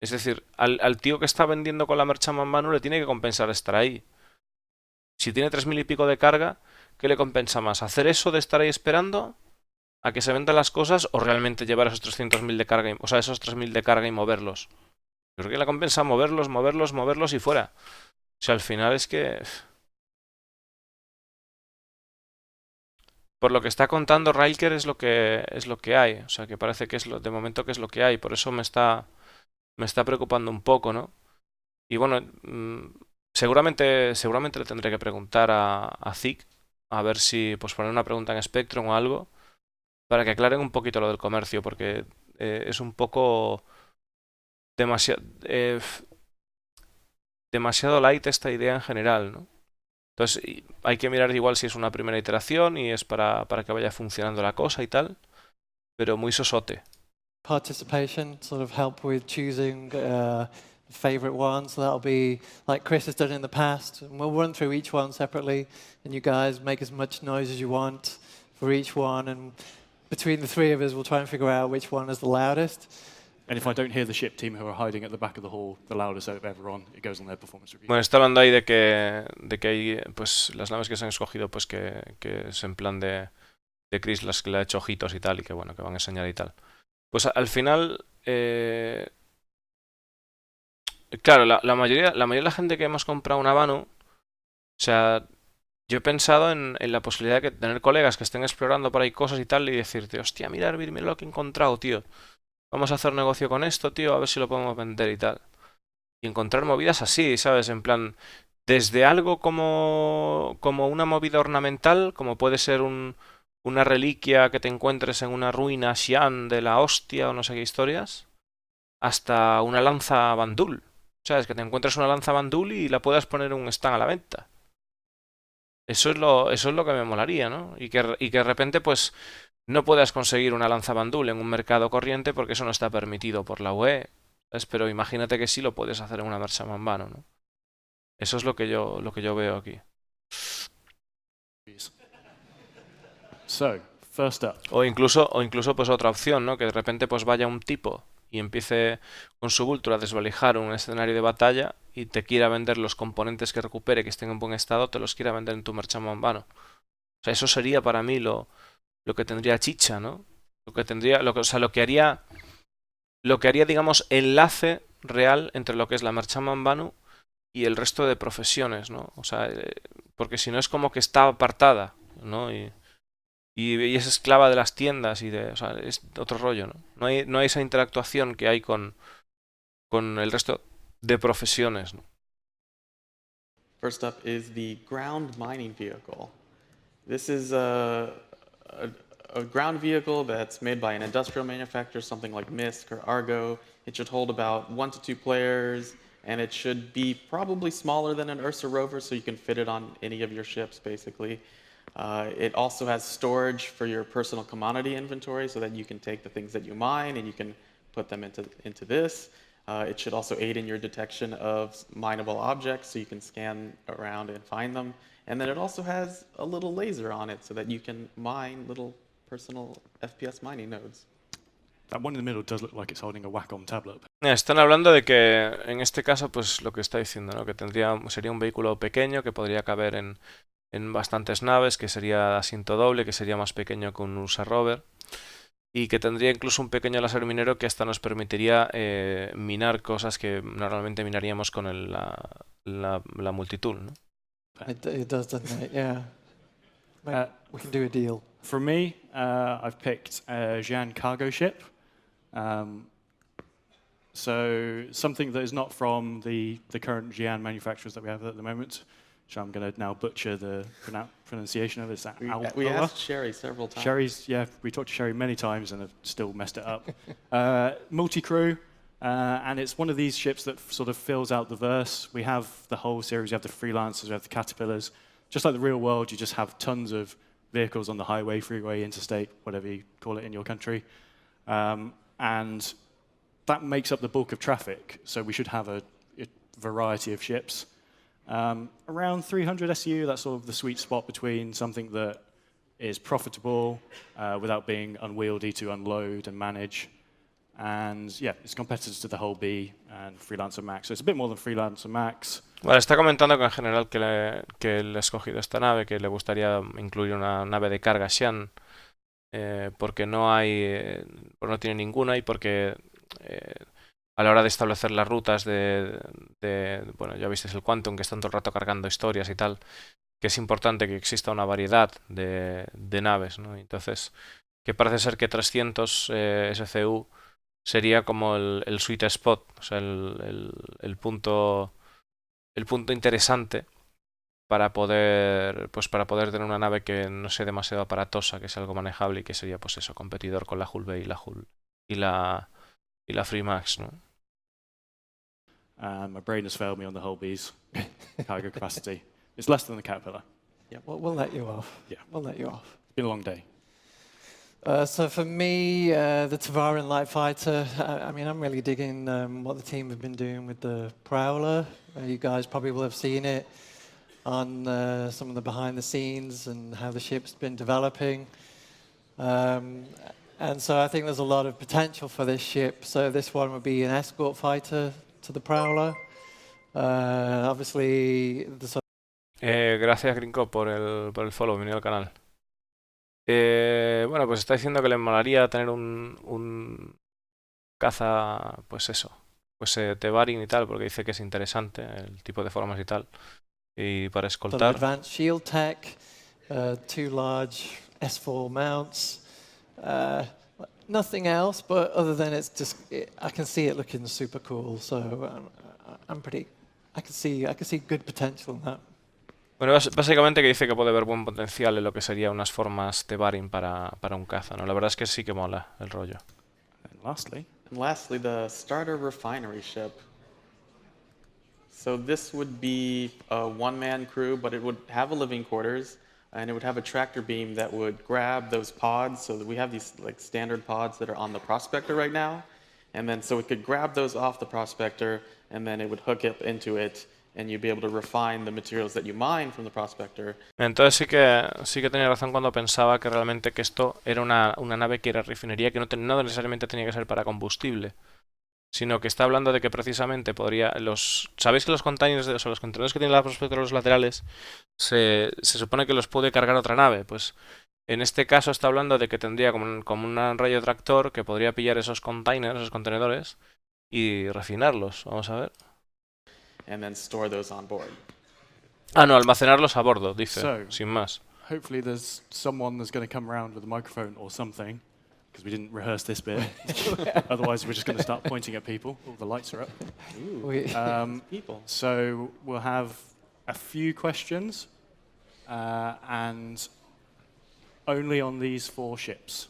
Es decir, al tío que está vendiendo con la Merchantman Manu le tiene que compensar estar ahí. Si tiene 3000 y pico de carga, ¿qué le compensa más? ¿Hacer eso de estar ahí esperando a que se vendan las cosas o realmente llevar esos 300.000 de carga, o sea, esos 3000 de carga y moverlos? Yo creo que le compensa moverlos y fuera. O sea, al final es que... Por lo que está contando Railker es lo que hay. O sea, que parece que es de momento que es lo que hay. Por eso me está preocupando un poco, ¿no? Y bueno, seguramente le tendré que preguntar a Zik a ver si pues poner una pregunta en Spectrum o algo para que aclaren un poquito lo del comercio, porque es un poco demasiado demasiado light esta idea en general, ¿no? Entonces hay que mirar igual si es una primera iteración y es para que vaya funcionando la cosa y tal, pero muy sosote. Participation, sort of help with choosing favorite ones. So that'll be like Chris has done in the past. And we'll run through each one separately, and you guys make as much noise as you want for each one. And between the three of us, we'll try and figure out which one is the loudest. And if I don't hear the ship team who are hiding at the back of the hall, the loudest out of everyone, it goes on their performance review. Bueno, está hablando ahí de que hay pues las naves que se han escogido pues que es en plan de Chris las que le ha hecho ojitos y tal y que bueno, que van a enseñar y tal. Pues al final claro, la mayoría de la gente que hemos comprado un Habano, o sea, yo he pensado en la posibilidad de tener colegas que estén explorando por ahí cosas y tal y decirte, hostia, mira, mira lo que he encontrado, tío. Vamos a hacer negocio con esto, tío, a ver si lo podemos vender y tal. Y encontrar movidas así, ¿sabes? En plan, desde algo como una movida ornamental, como puede ser una reliquia que te encuentres en una ruina Xi'an de la hostia o no sé qué historias, hasta una lanza bandul. ¿Sabes? Que te encuentres una lanza bandul y la puedas poner en un stand a la venta. Eso es lo que me molaría, ¿no? Y que de repente, pues, no puedas conseguir una lanza bandul en un mercado corriente porque eso no está permitido por la UE. ¿Sabes? Pero imagínate que sí lo puedes hacer en una Merchantman Mano, ¿no? Eso es lo que yo veo aquí. So, first up. O incluso pues otra opción, ¿no? Que de repente pues vaya un tipo y empiece con su Vulture a desvalijar un escenario de batalla y te quiera vender los componentes que recupere que estén en buen estado, te los quiera vender en tu Merchantman Mano. O sea, eso sería para mí lo que tendría chicha, ¿no? Lo que haría, digamos, enlace real entre lo que es la Merchantman Manu y el resto de profesiones, ¿no? O sea, porque si no es como que está apartada, ¿no? Y es esclava de las tiendas o sea, es otro rollo, ¿no? No hay esa interactuación que hay con el resto de profesiones, ¿no? First up is the ground mining vehicle. This is a ground vehicle that's made by an industrial manufacturer, something like MISC or Argo. It should hold about 1 to 2 players, and it should be probably smaller than an Ursa rover, so you can fit it on any of your ships, basically. It also has storage for your personal commodity inventory, so that you can take the things that you mine and you can put them into this. It should also aid in your detection of mineable objects, so you can scan around and find them. And then it also has a little laser on it, so that you can mine little personal FPS mining nodes. That one in the middle does look like it's holding a Wacom tablet. Están hablando de que en este caso, pues lo que está diciendo, ¿no? Que sería un vehículo pequeño que podría caber en bastantes naves, que sería de asiento doble, que sería más pequeño que un Ursa Rover y que tendría incluso un pequeño láser minero que hasta nos permitiría minar cosas que normalmente minaríamos con la multitool, ¿no? It does, doesn't it? Yeah. Maybe we can do a deal. For me, I've picked a Xi'an cargo ship. So something that is not from the current Jian manufacturers that we have at the moment, which I'm going to now butcher the pronunciation of. It's We asked Sherry several times. Sherry's, yeah, we talked to Sherry many times and have still messed it up. Multi-crew, and it's one of these ships that sort of fills out the verse. We have the whole series, we have the freelancers, we have the caterpillars. Just like the real world, you just have tons of vehicles on the highway, freeway, interstate, whatever you call it in your country. And that makes up the bulk of traffic, so we should have a variety of ships. Around 300 SU, that's sort of the sweet spot between something that is profitable without being unwieldy to unload and manage. And yeah, it's competitors to the whole B and Freelancer Max. So it's a bit more than Freelancer Max. Vale, está comentando que en general que él ha escogido esta nave, que le gustaría incluir una nave de carga Xi'an, porque no tiene ninguna y porque a la hora de establecer las rutas bueno, ya visteis el Quantum, que están todo el rato cargando historias y tal, que es importante que exista una variedad de naves, ¿no? Entonces, que parece ser que 300 SCU sería como el sweet spot, o sea, el punto interesante para poder tener una nave que no sea demasiado aparatosa, que sea algo manejable y que sería, pues eso, competidor con la Hull B y la Freemax, ¿no? My brain has failed me on the whole B's cargo capacity. It's less than the Caterpillar. Yeah, we'll let you off. Yeah. We'll let you off. It's been a long day. So for me, the Tavaran light fighter, I mean, I'm really digging what the team have been doing with the Prowler. You guys probably will have seen it on some of the behind the scenes and how the ship's been developing. And so I think there's a lot of potential for this ship. So this one would be an escort fighter to the Prowler. Obviously, Gracias, Grinko, por el follow, venido al canal. Bueno, pues está diciendo que le molaría tener un caza, pues eso, pues Tevarin y tal, porque dice que es interesante el tipo de formas y tal, y para escoltar. Advanced shield tech, 2 large S4 mounts. Nothing else, but other than I can see it looking super cool. So I can see good potential in that. Bueno, básicamente que dice que puede haber buen potencial en lo que sería unas formas Tevarin para un caza, ¿no? La verdad es que sí que mola el rollo. And lastly, the starter refinery ship. So this would be a one-man crew, but it would have a living quarters, and it would have a tractor beam that would grab those pods. So that we have these like standard pods that are on the Prospector right now, and then so it could grab those off the Prospector, and then it would hook up into it, and you'd be able to refine the materials that you mine from the Prospector. Entonces sí que tenía razón cuando pensaba que realmente que esto era una nave que era refinería, que no necesariamente tenía que ser para combustible, sino que está hablando de que precisamente podría... ¿Sabéis que los containers, o sea, los contenedores que tienen la Prospector a los laterales, se supone que los puede cargar otra nave? Pues en este caso está hablando de que tendría como un rayo tractor que podría pillar esos containers, esos contenedores, y refinarlos. Vamos a ver. And then store those on board. Ah, no, almacenarlos a bordo, dice, sin más. Hopefully there's someone that's going to come around with a microphone or something, because we didn't rehearse this bit. Otherwise, we're just going to start pointing at people. Oh, the lights are up. People. So we'll have a few questions, and only on these 4 ships.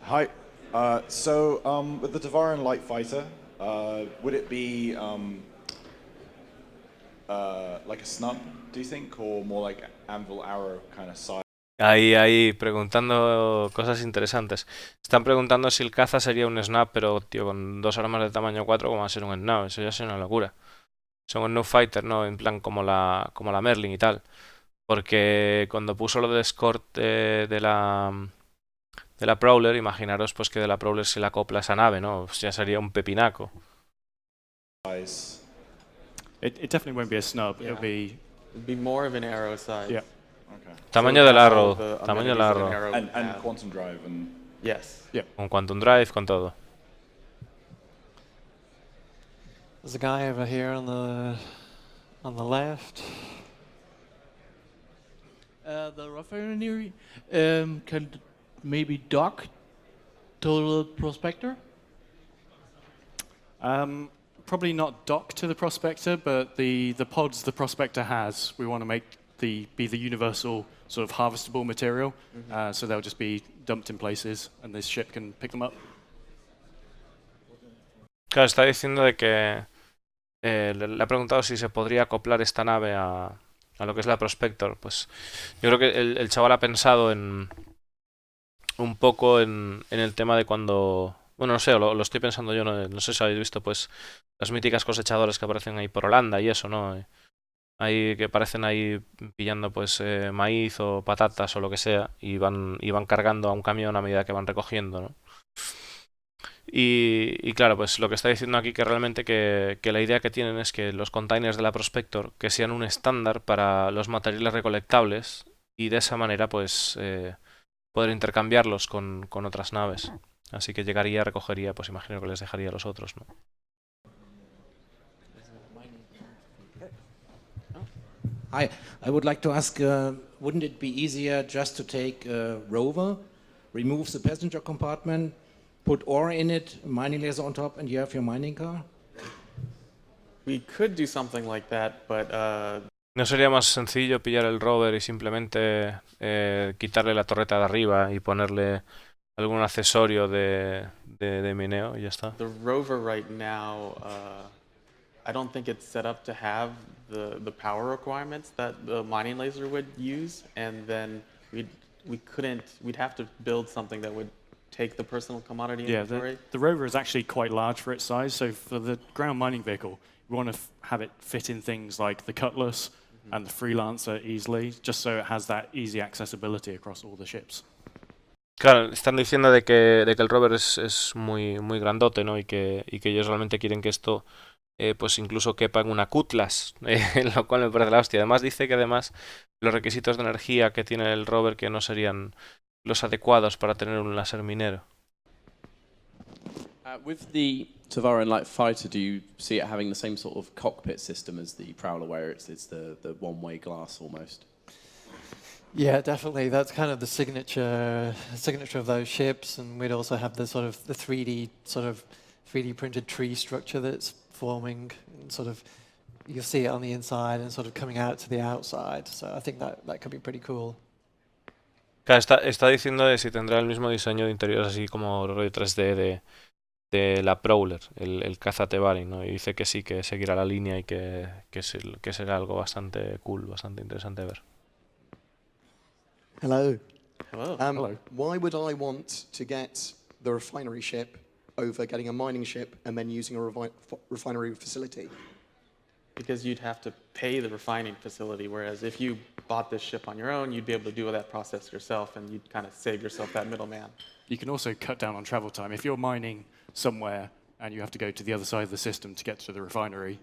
Hi. So with the Tavaran light fighter, would it be like a snub, do you think, or more like anvil arrow kind of size? Ahí, preguntando cosas interesantes. Están preguntando si el caza sería un snap, pero, tío, con 2 armas de tamaño 4, ¿cómo va a ser un snap? Eso ya es una locura. Son un no fighter, ¿no? En plan como la Merlin y tal. Porque cuando puso lo de escort de la Prowler, imaginaros pues que de la Prowler se le acopla esa nave, ¿no? Ya sería un pepinaco. It definitely won't be a snub. Yeah. It'd be more of an arrow size. Yeah. Okay. Tamaño del arrow. Tamaño del arrow. And quantum drive and... Yes. Yeah. Con quantum drive, con todo. There's a guy over here on the left. The refinery can maybe dock to the Prospector. Probably not dock to the prospector, but the pods the prospector has, we want to make be the universal sort of harvestable material. So they'll just be dumped in places, and this ship can pick them up. Claro, está diciendo de que le ha preguntado si se podría acoplar esta nave a lo que es la Prospector. Pues yo creo que el chaval ha pensado un poco en el tema de cuando... Bueno, no sé, lo estoy pensando yo, no sé si habéis visto pues las míticas cosechadoras que aparecen ahí por Holanda y eso, ¿no? Ahí que aparecen ahí pillando pues maíz o patatas o lo que sea y van cargando a un camión a medida que van recogiendo, ¿no? Y claro, pues lo que está diciendo aquí que realmente que la idea que tienen es que los containers de la Prospector que sean un estándar para los materiales recolectables y de esa manera pues poder intercambiarlos con otras naves. Así que llegaría, recogería, pues imagino que les dejaría a los otros, ¿no? Hi, I would like to ask, wouldn't it be easier just to take a rover, remove the passenger compartment, put ore in it, mining laser on top, and you have your mining car? We could do something like that, but ¿No sería más sencillo pillar el rover y simplemente quitarle la torreta de arriba y ponerle algún accesorio de mineo y ya está? the rover right now, I don't think it's set up to have the power requirements that the mining laser would use, and then we'd have to build something that would take the personal commodity Yeah, inventory. the rover is actually quite large for its size. So for the ground mining vehicle, we want to have it fit in things like the Cutlass and the Freelancer easily, just so it has that easy accessibility across all the ships. Claro, están diciendo de que el rover es muy, muy grandote, ¿no? Y que ellos realmente quieren que esto pues incluso quepa en una Cutlass, lo cual me parece la hostia. Además dice que además los requisitos de energía que tiene el rover que no serían los adecuados para tener un láser minero. With the Tavaran Light Fighter, do you see it having the same sort of cockpit system as the Prowler, where it's the one-way glass almost? Yeah, definitely. That's kind of the signature of those ships, and we'd also have the sort of the 3D printed tree structure that's forming, and sort of you'll see it on the inside and sort of coming out to the outside. So I think that could be pretty cool. Claro, está diciendo de si tendrá el mismo diseño de interiores así como rollo 3D de la Prowler, el caza Tevarin, ¿no? Y dice que sí, que seguirá la línea y que será algo bastante cool, bastante interesante de ver. Hello. Hello. Hello. Why would I want to get the refinery ship over getting a mining ship and then using a refinery facility? Because you'd have to pay the refining facility, whereas if you bought this ship on your own, you'd be able to do that process yourself, and you'd kind of save yourself that middleman. You can also cut down on travel time. If you're mining somewhere and you have to go to the other side of the system to get to the refinery,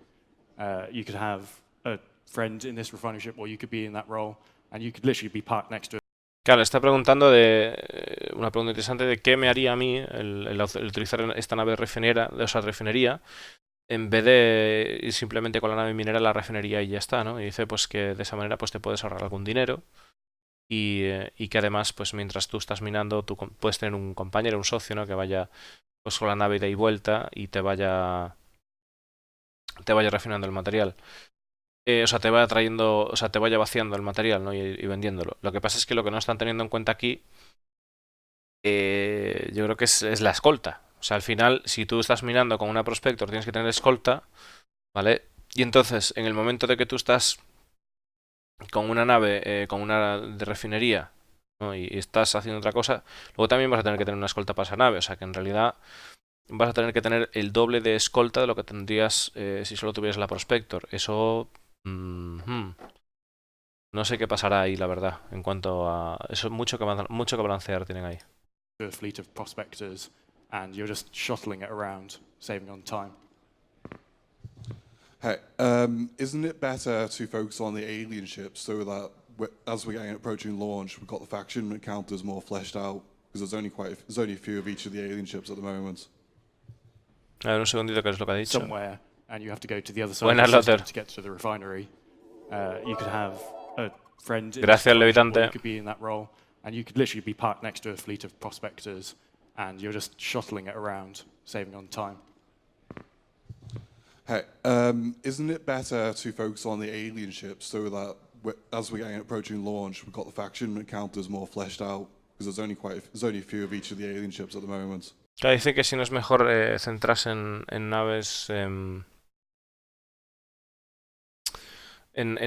you could have a friend in this refinery ship, or you could be in that role, and you could literally be parked next to it. Claro, está preguntando una pregunta interesante de qué me haría a mí el utilizar esta nave refinería en vez de ir simplemente con la nave minera a la refinería y ya está, ¿no? Y dice pues que de esa manera pues te puedes ahorrar algún dinero y que además pues mientras tú estás minando tú puedes tener un compañero, un socio, ¿no? Que vaya pues con la nave ida y vuelta y te vaya refinando el material. O sea, te vaya vaciando el material, ¿no? Y vendiéndolo. Lo que pasa es que lo que no están teniendo en cuenta aquí, yo creo que es la escolta. O sea, al final, si tú estás minando con una Prospector, tienes que tener escolta, ¿vale? Y entonces, en el momento de que tú estás con una nave, con una de refinería, ¿no? Y estás haciendo otra cosa, luego también vas a tener que tener una escolta para esa nave. O sea, que en realidad vas a tener que tener el doble de escolta de lo que tendrías si solo tuvieras la Prospector. Eso... no sé qué pasará ahí, la verdad, en cuanto a... Eso mucho que balancear tienen ahí. A fleet of prospectors, and you're just shuttling it around, saving on time. Hey, isn't it better to focus on the alien ships so that as we're getting approaching launch, we've got the faction encounters more fleshed out? Because there's only a few of each of the alien ships at the moment. A ver, un segundito, que es lo que ha dicho. Somewhere, and you have to go to the other side Buenas, of the system Lothar. to get to the refinery. You could have a friend in Gracias, this refinery ship, or Levitante. you could be in that role, and you could literally be parked next to a fleet of prospectors, and you're just shuttling it around, saving on time. Hey, isn't it better to focus on the alien ships so that as we're getting approaching launch, we've got the faction encounters more fleshed out? Because there's only a few of each of the alien ships at the moment. Claro, dice que si no es mejor centrarse en naves en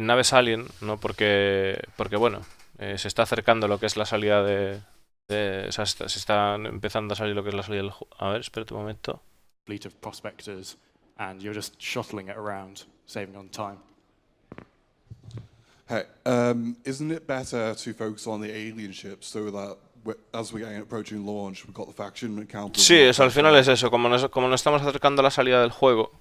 naves alien, ¿no? Porque bueno, se está acercando lo que es la salida o sea, se está empezando a salir lo que es la salida del juego. A ver, espérate un momento. Fleet of prospectors, and you're just shuttling it around, saving on time. Hey, isn't it better to focus on the alien ships so that as we're getting approaching launch, we've got the faction encounters? Sí, eso, al final es eso. Como nos estamos acercando a la salida del juego,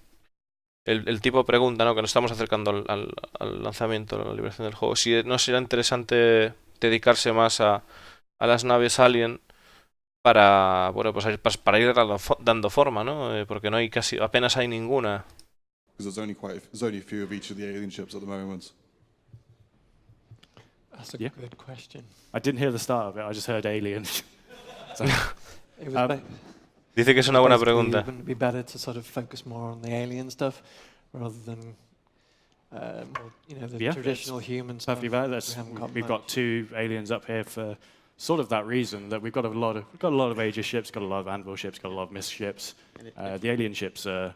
el tipo pregunta, ¿no? Que nos estamos acercando al lanzamiento, a la liberación del juego. Si no será interesante dedicarse más a las naves alien para, bueno, pues para ir dando forma, ¿no? Porque no hay apenas hay ninguna. Because there's only a few of each of the alien ships at the moment. That's a Yeah. good question. I didn't hear the start of it. I just heard aliens. So, It was Dice que es una buena basically, pregunta. wouldn't it be better to sort of focus more on the alien stuff rather than more, the Yeah, traditional human stuff? perfectly valid. We've got much. 2 aliens up here for sort of that reason, that we've got a lot of Aegis ships, got a lot of Anvil ships, got a lot of Mist ships. The alien ships are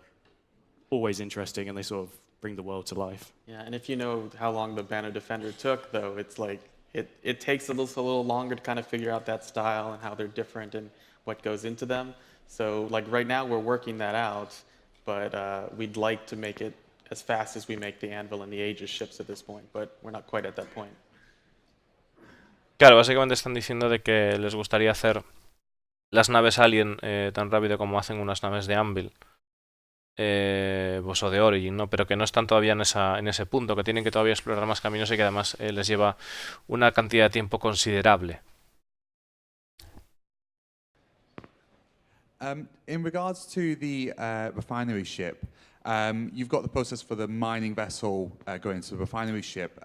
always interesting, and they sort of bring the world to life. Yeah, and if you know how long the Banner Defender took, though, it's like it takes a little longer to kind of figure out that style and how they're different and what goes into them. So, like right now, we're working that out, but we'd like to make it as fast as we make the Anvil and the Aegis ships at this point, but we're not quite at that point. Claro, básicamente están diciendo de que les gustaría hacer las naves alien tan rápido como hacen unas naves de Anvil. Pues o de Origin, ¿no? Pero que no están todavía en ese punto, que tienen que todavía explorar más caminos y que además les lleva una cantidad de tiempo considerable. In regards to the refinery ship, you've got the process for the mining vessel going to the refinery ship,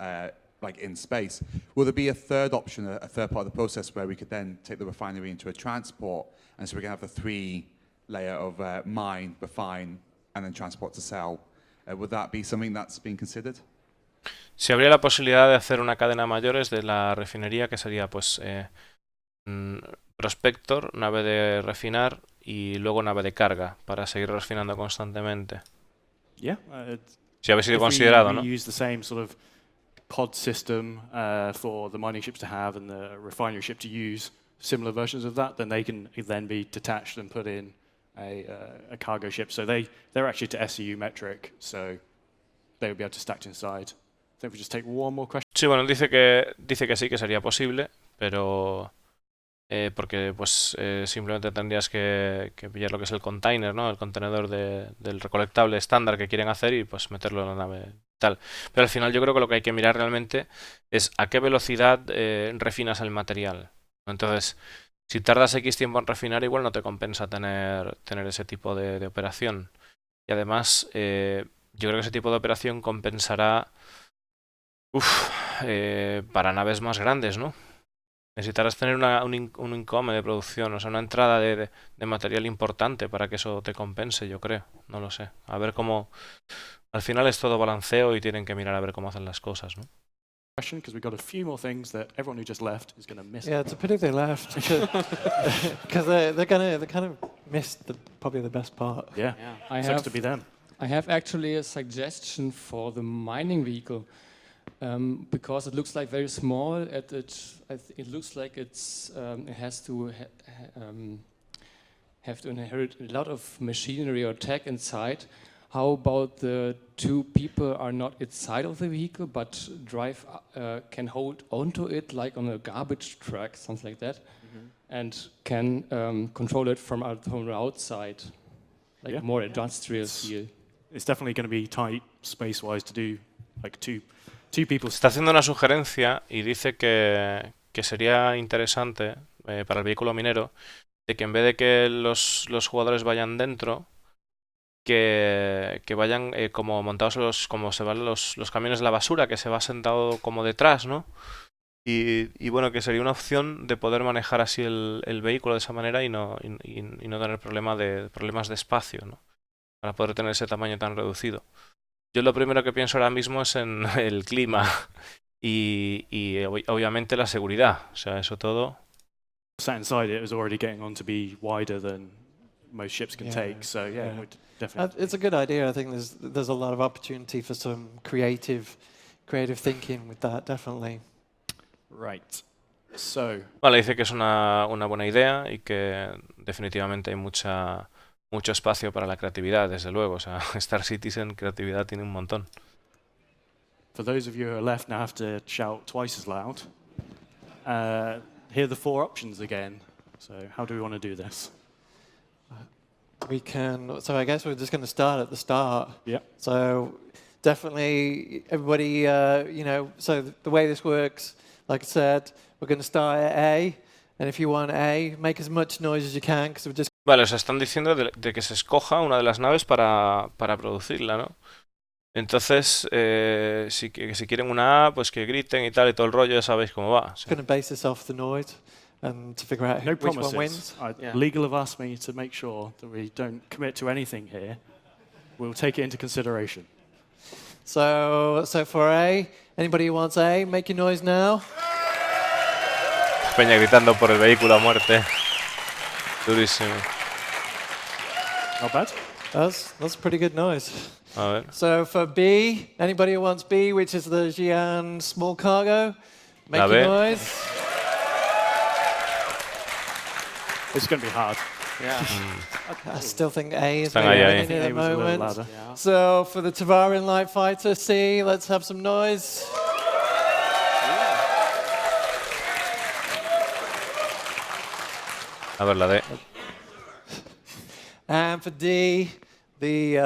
like in space. Will there be a third option, a third part of the process where we could then take the refinery into a transport, and so we can have the 3-layer of mine, refine, and then transport to sell? Would that be something that's been considered? Si habría la posibilidad de hacer una cadena mayores de la refinería, que sería pues Prospector, nave de refinar y luego nave de carga para seguir refinando constantemente. Yeah. Si habéis sido If considerado, we ¿no? use the same sort of pod system for the mining ships to have and the refinery ship to use similar versions of that, then they can then be detached and put in a cargo ship. So they're actually to SEU metric, so they would be able to stack inside. I think we just take one more question. Sí, bueno, dice que sí, que sería posible, pero porque pues simplemente tendrías que pillar lo que es el container, ¿no? El contenedor del recolectable estándar que quieren hacer y pues meterlo en la nave y tal. Pero al final yo creo que lo que hay que mirar realmente es a qué velocidad refinas el material. Entonces, si tardas X tiempo en refinar, igual no te compensa tener ese tipo de operación. Y además, yo creo que ese tipo de operación compensará para naves más grandes, ¿no? Necesitarás tener un income de producción, o sea, una entrada de material importante para que eso te compense, yo creo. No lo sé. A ver cómo... Al final es todo balanceo y tienen que mirar a ver cómo hacen las cosas, ¿no? Question, because we've got a few more things that everyone who just left is going to miss. Yeah, it's a pity they left because they kind of missed probably the best part. Yeah. Sucks to be them. I have actually a suggestion for the mining vehicle because it looks like very small. It looks like it has to have to inherit a lot of machinery or tech inside. How about the 2 people are not inside of the vehicle but can hold onto it like on a garbage truck, something like that, and can control it from the outside, like more industrial feel. It's definitely going to be tight space-wise to do like two people. Está haciendo una sugerencia y dice que sería interesante para el vehículo minero de que en vez de que los jugadores vayan dentro, que vayan como montados como se van los camiones de la basura, que se va sentado como detrás, ¿no? Y bueno, que sería una opción de poder manejar así el vehículo de esa manera y no tener problemas de espacio, ¿no? para poder tener ese tamaño tan reducido. Yo lo primero que pienso ahora mismo es en el clima y obviamente la seguridad. O sea, eso todo. Sat inside it, it was already getting on to be wider than most ships can Yeah, take. So yeah, yeah. we'd definitely. It's a good idea. I think there's a lot of opportunity for some creative thinking with that, definitely. Right. So. Vale, dice que es una buena idea y que definitivamente hay mucho espacio para la creatividad, desde luego. O sea, Star Citizen, creatividad tiene un montón. For those of you who are left now, have to shout twice as loud. Here are the 4 options again. So how do we want to do this? We can. So I guess we're just going to start at the start. Yeah. So definitely, everybody. So the way this works, like I said, we're going to start at A, and if you want A, make as much noise as you can, because we're just. Vale, o sea, están diciendo de que se escoja una de las naves para producirla, ¿no? Entonces, si quieren una A, pues que griten y tal y todo el rollo, ya sabéis cómo va. Going to base this off the noise, and to figure out No which one promises. wins. Legal have asked me to make sure that we don't commit to anything here. We'll take it into consideration. So for A, anybody who wants A, make your noise now. Peña gritando por el vehículo a muerte. Durísimo. Not bad. That's pretty good noise. A ver. So for B, anybody who wants B, which is the Xi'an small cargo, make La your B. noise. It's going to be hard. Yeah. I still think A is Están maybe ahí. winning at A the was a little moment. louder. Yeah. So for the Tavarin Light Fighter C, let's have some noise. A ver, la D. And for D, the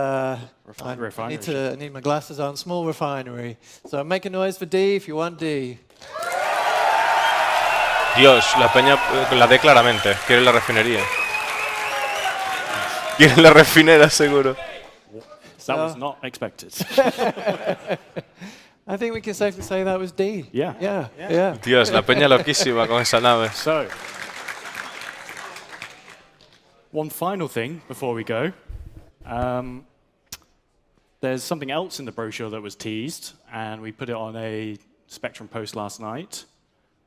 Refinery. I need my glasses on. Small refinery. So make a noise for D if you want D. Dios, la peña, la D claramente. Quiere la refinería. Quiere la refinera, seguro. That was not expected. I think we can safely say that was D. Yeah. Yeah. Dios, la peña loquísima con esa nave. So, one final thing before we go. There's something else in the brochure that was teased, and we put it on a Spectrum post last night,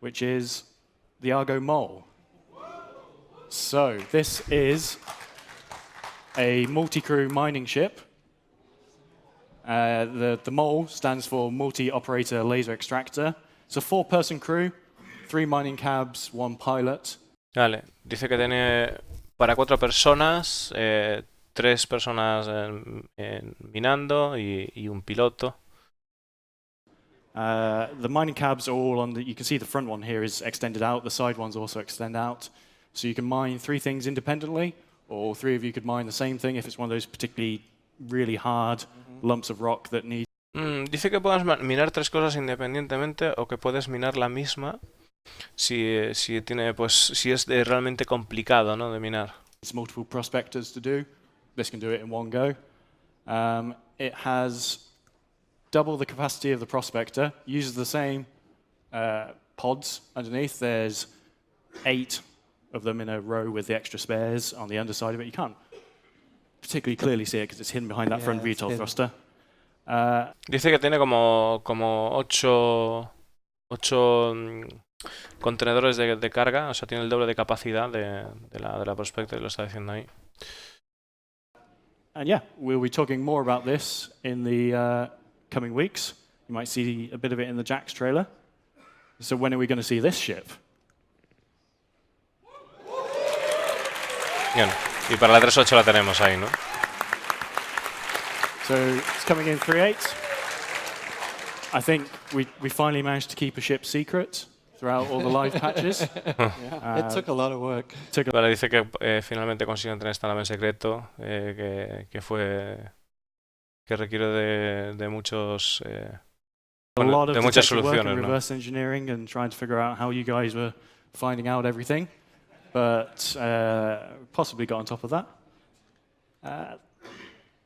which is the Argo Mole. So, this is a multi-crew mining ship. The Mole stands for Multi-Operator Laser Extractor. It's a 4-person crew, 3 mining cabs, 1 pilot. Vale, dice que tiene para 4 personas, 3 personas minando y un piloto. The mining cabs are all on you can see the front one here is extended out, the side ones also extend out. So you can mine 3 things independently, or 3 of you could mine the same thing if it's one of those particularly really hard lumps of rock that need. Dice que puedes minar 3 cosas independientemente o que puedes minar la misma si tiene, pues, si es realmente complicado, ¿no?, de minar. It's multiple prospectors to do. This can do it in one go. It has double the capacity of the prospector. Uses the same pods underneath. There's 8 of them in a row with the extra spares on the underside of it. You can't particularly clearly see it because it's hidden behind that front VTOL thruster. Dice que tiene como 8 contenedores de carga, o sea, tiene el doble de capacidad de la Prospector, lo está diciendo ahí. And yeah, we'll be talking more about this in the coming weeks. You might see a bit of it in the Jax trailer. So when are we going to see this ship? Bien, y para la 3.8 la tenemos ahí, ¿no? So it's coming in 3.8. I think we finally managed to keep a ship secret throughout all the live patches. It took a lot of work. Vale, dice que finalmente consiguieron tener esta nave en secreto, que requiere de muchos de muchas soluciones, ¿no? Reverse engineering and trying to figure out how you guys were finding out everything, but possibly got on top of that.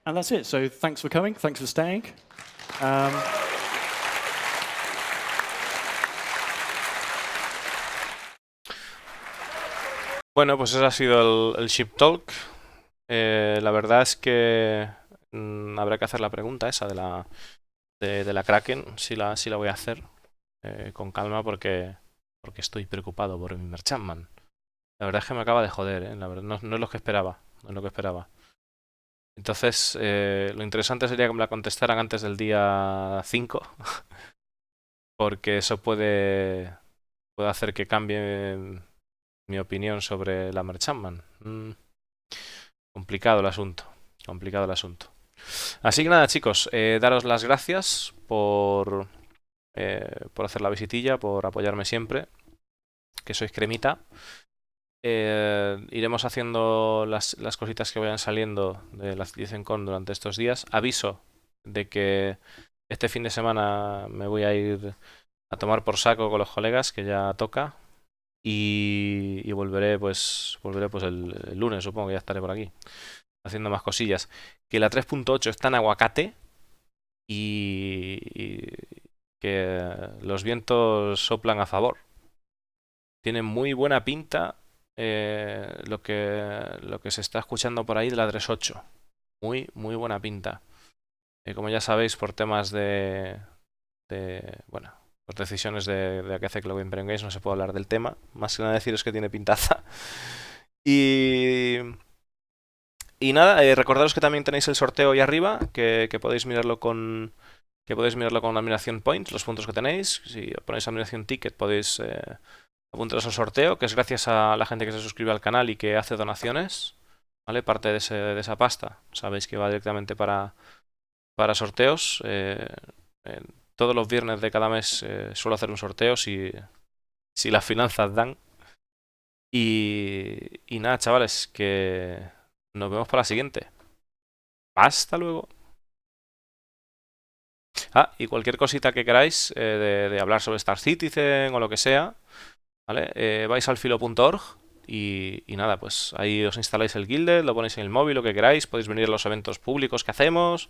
And that's it. So thanks for coming. Thanks for staying. Bueno, pues ese ha sido el Ship Talk. La verdad es que habrá que hacer la pregunta esa de la Kraken, si la voy a hacer con calma porque estoy preocupado por mi Merchantman. La verdad es que me acaba de joder, la verdad, no es lo que esperaba, no es lo que esperaba. Entonces, lo interesante sería que me la contestaran antes del día 5, porque eso puede hacer que cambie mi opinión sobre la Merchantman. Complicado el asunto, complicado el asunto. Así que nada, chicos, daros las gracias por hacer la visitilla, por apoyarme siempre, que sois cremita. Iremos haciendo las cositas que vayan saliendo de la CitizenCon durante estos días. Aviso de que este fin de semana me voy a ir a tomar por saco con los colegas, que ya toca. Y volveré pues el lunes, supongo que ya estaré por aquí, haciendo más cosillas. Que la 3.8 está en aguacate y que los vientos soplan a favor. Tiene muy buena pinta lo que se está escuchando por ahí de la 3.8. Muy, muy buena pinta. Como ya sabéis, por temas bueno, por decisiones de que hace que lo Games no se puede hablar del tema. Más que nada deciros que tiene pintaza. Y... Y nada, recordaros que también tenéis el sorteo ahí arriba, que podéis mirarlo con Admiración Points, los puntos que tenéis. Si ponéis Admiración Ticket podéis apuntaros al sorteo, que es gracias a la gente que se suscribe al canal y que hace donaciones, ¿vale? Parte de esa pasta, sabéis que va directamente para sorteos. Todos los viernes de cada mes suelo hacer un sorteo si las finanzas dan. Y nada, chavales, que nos vemos para la siguiente. Hasta luego. Y cualquier cosita que queráis de hablar sobre Star Citizen o lo que sea, ¿vale? Vais al filo.org y nada, pues ahí os instaláis el Guilded, lo ponéis en el móvil, lo que queráis, podéis venir a los eventos públicos que hacemos,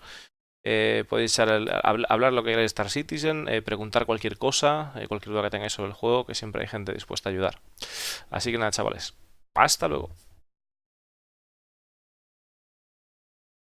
podéis hablar lo que queráis de Star Citizen, preguntar cualquier cosa, cualquier duda que tengáis sobre el juego, que siempre hay gente dispuesta a ayudar. Así que nada, chavales, hasta luego.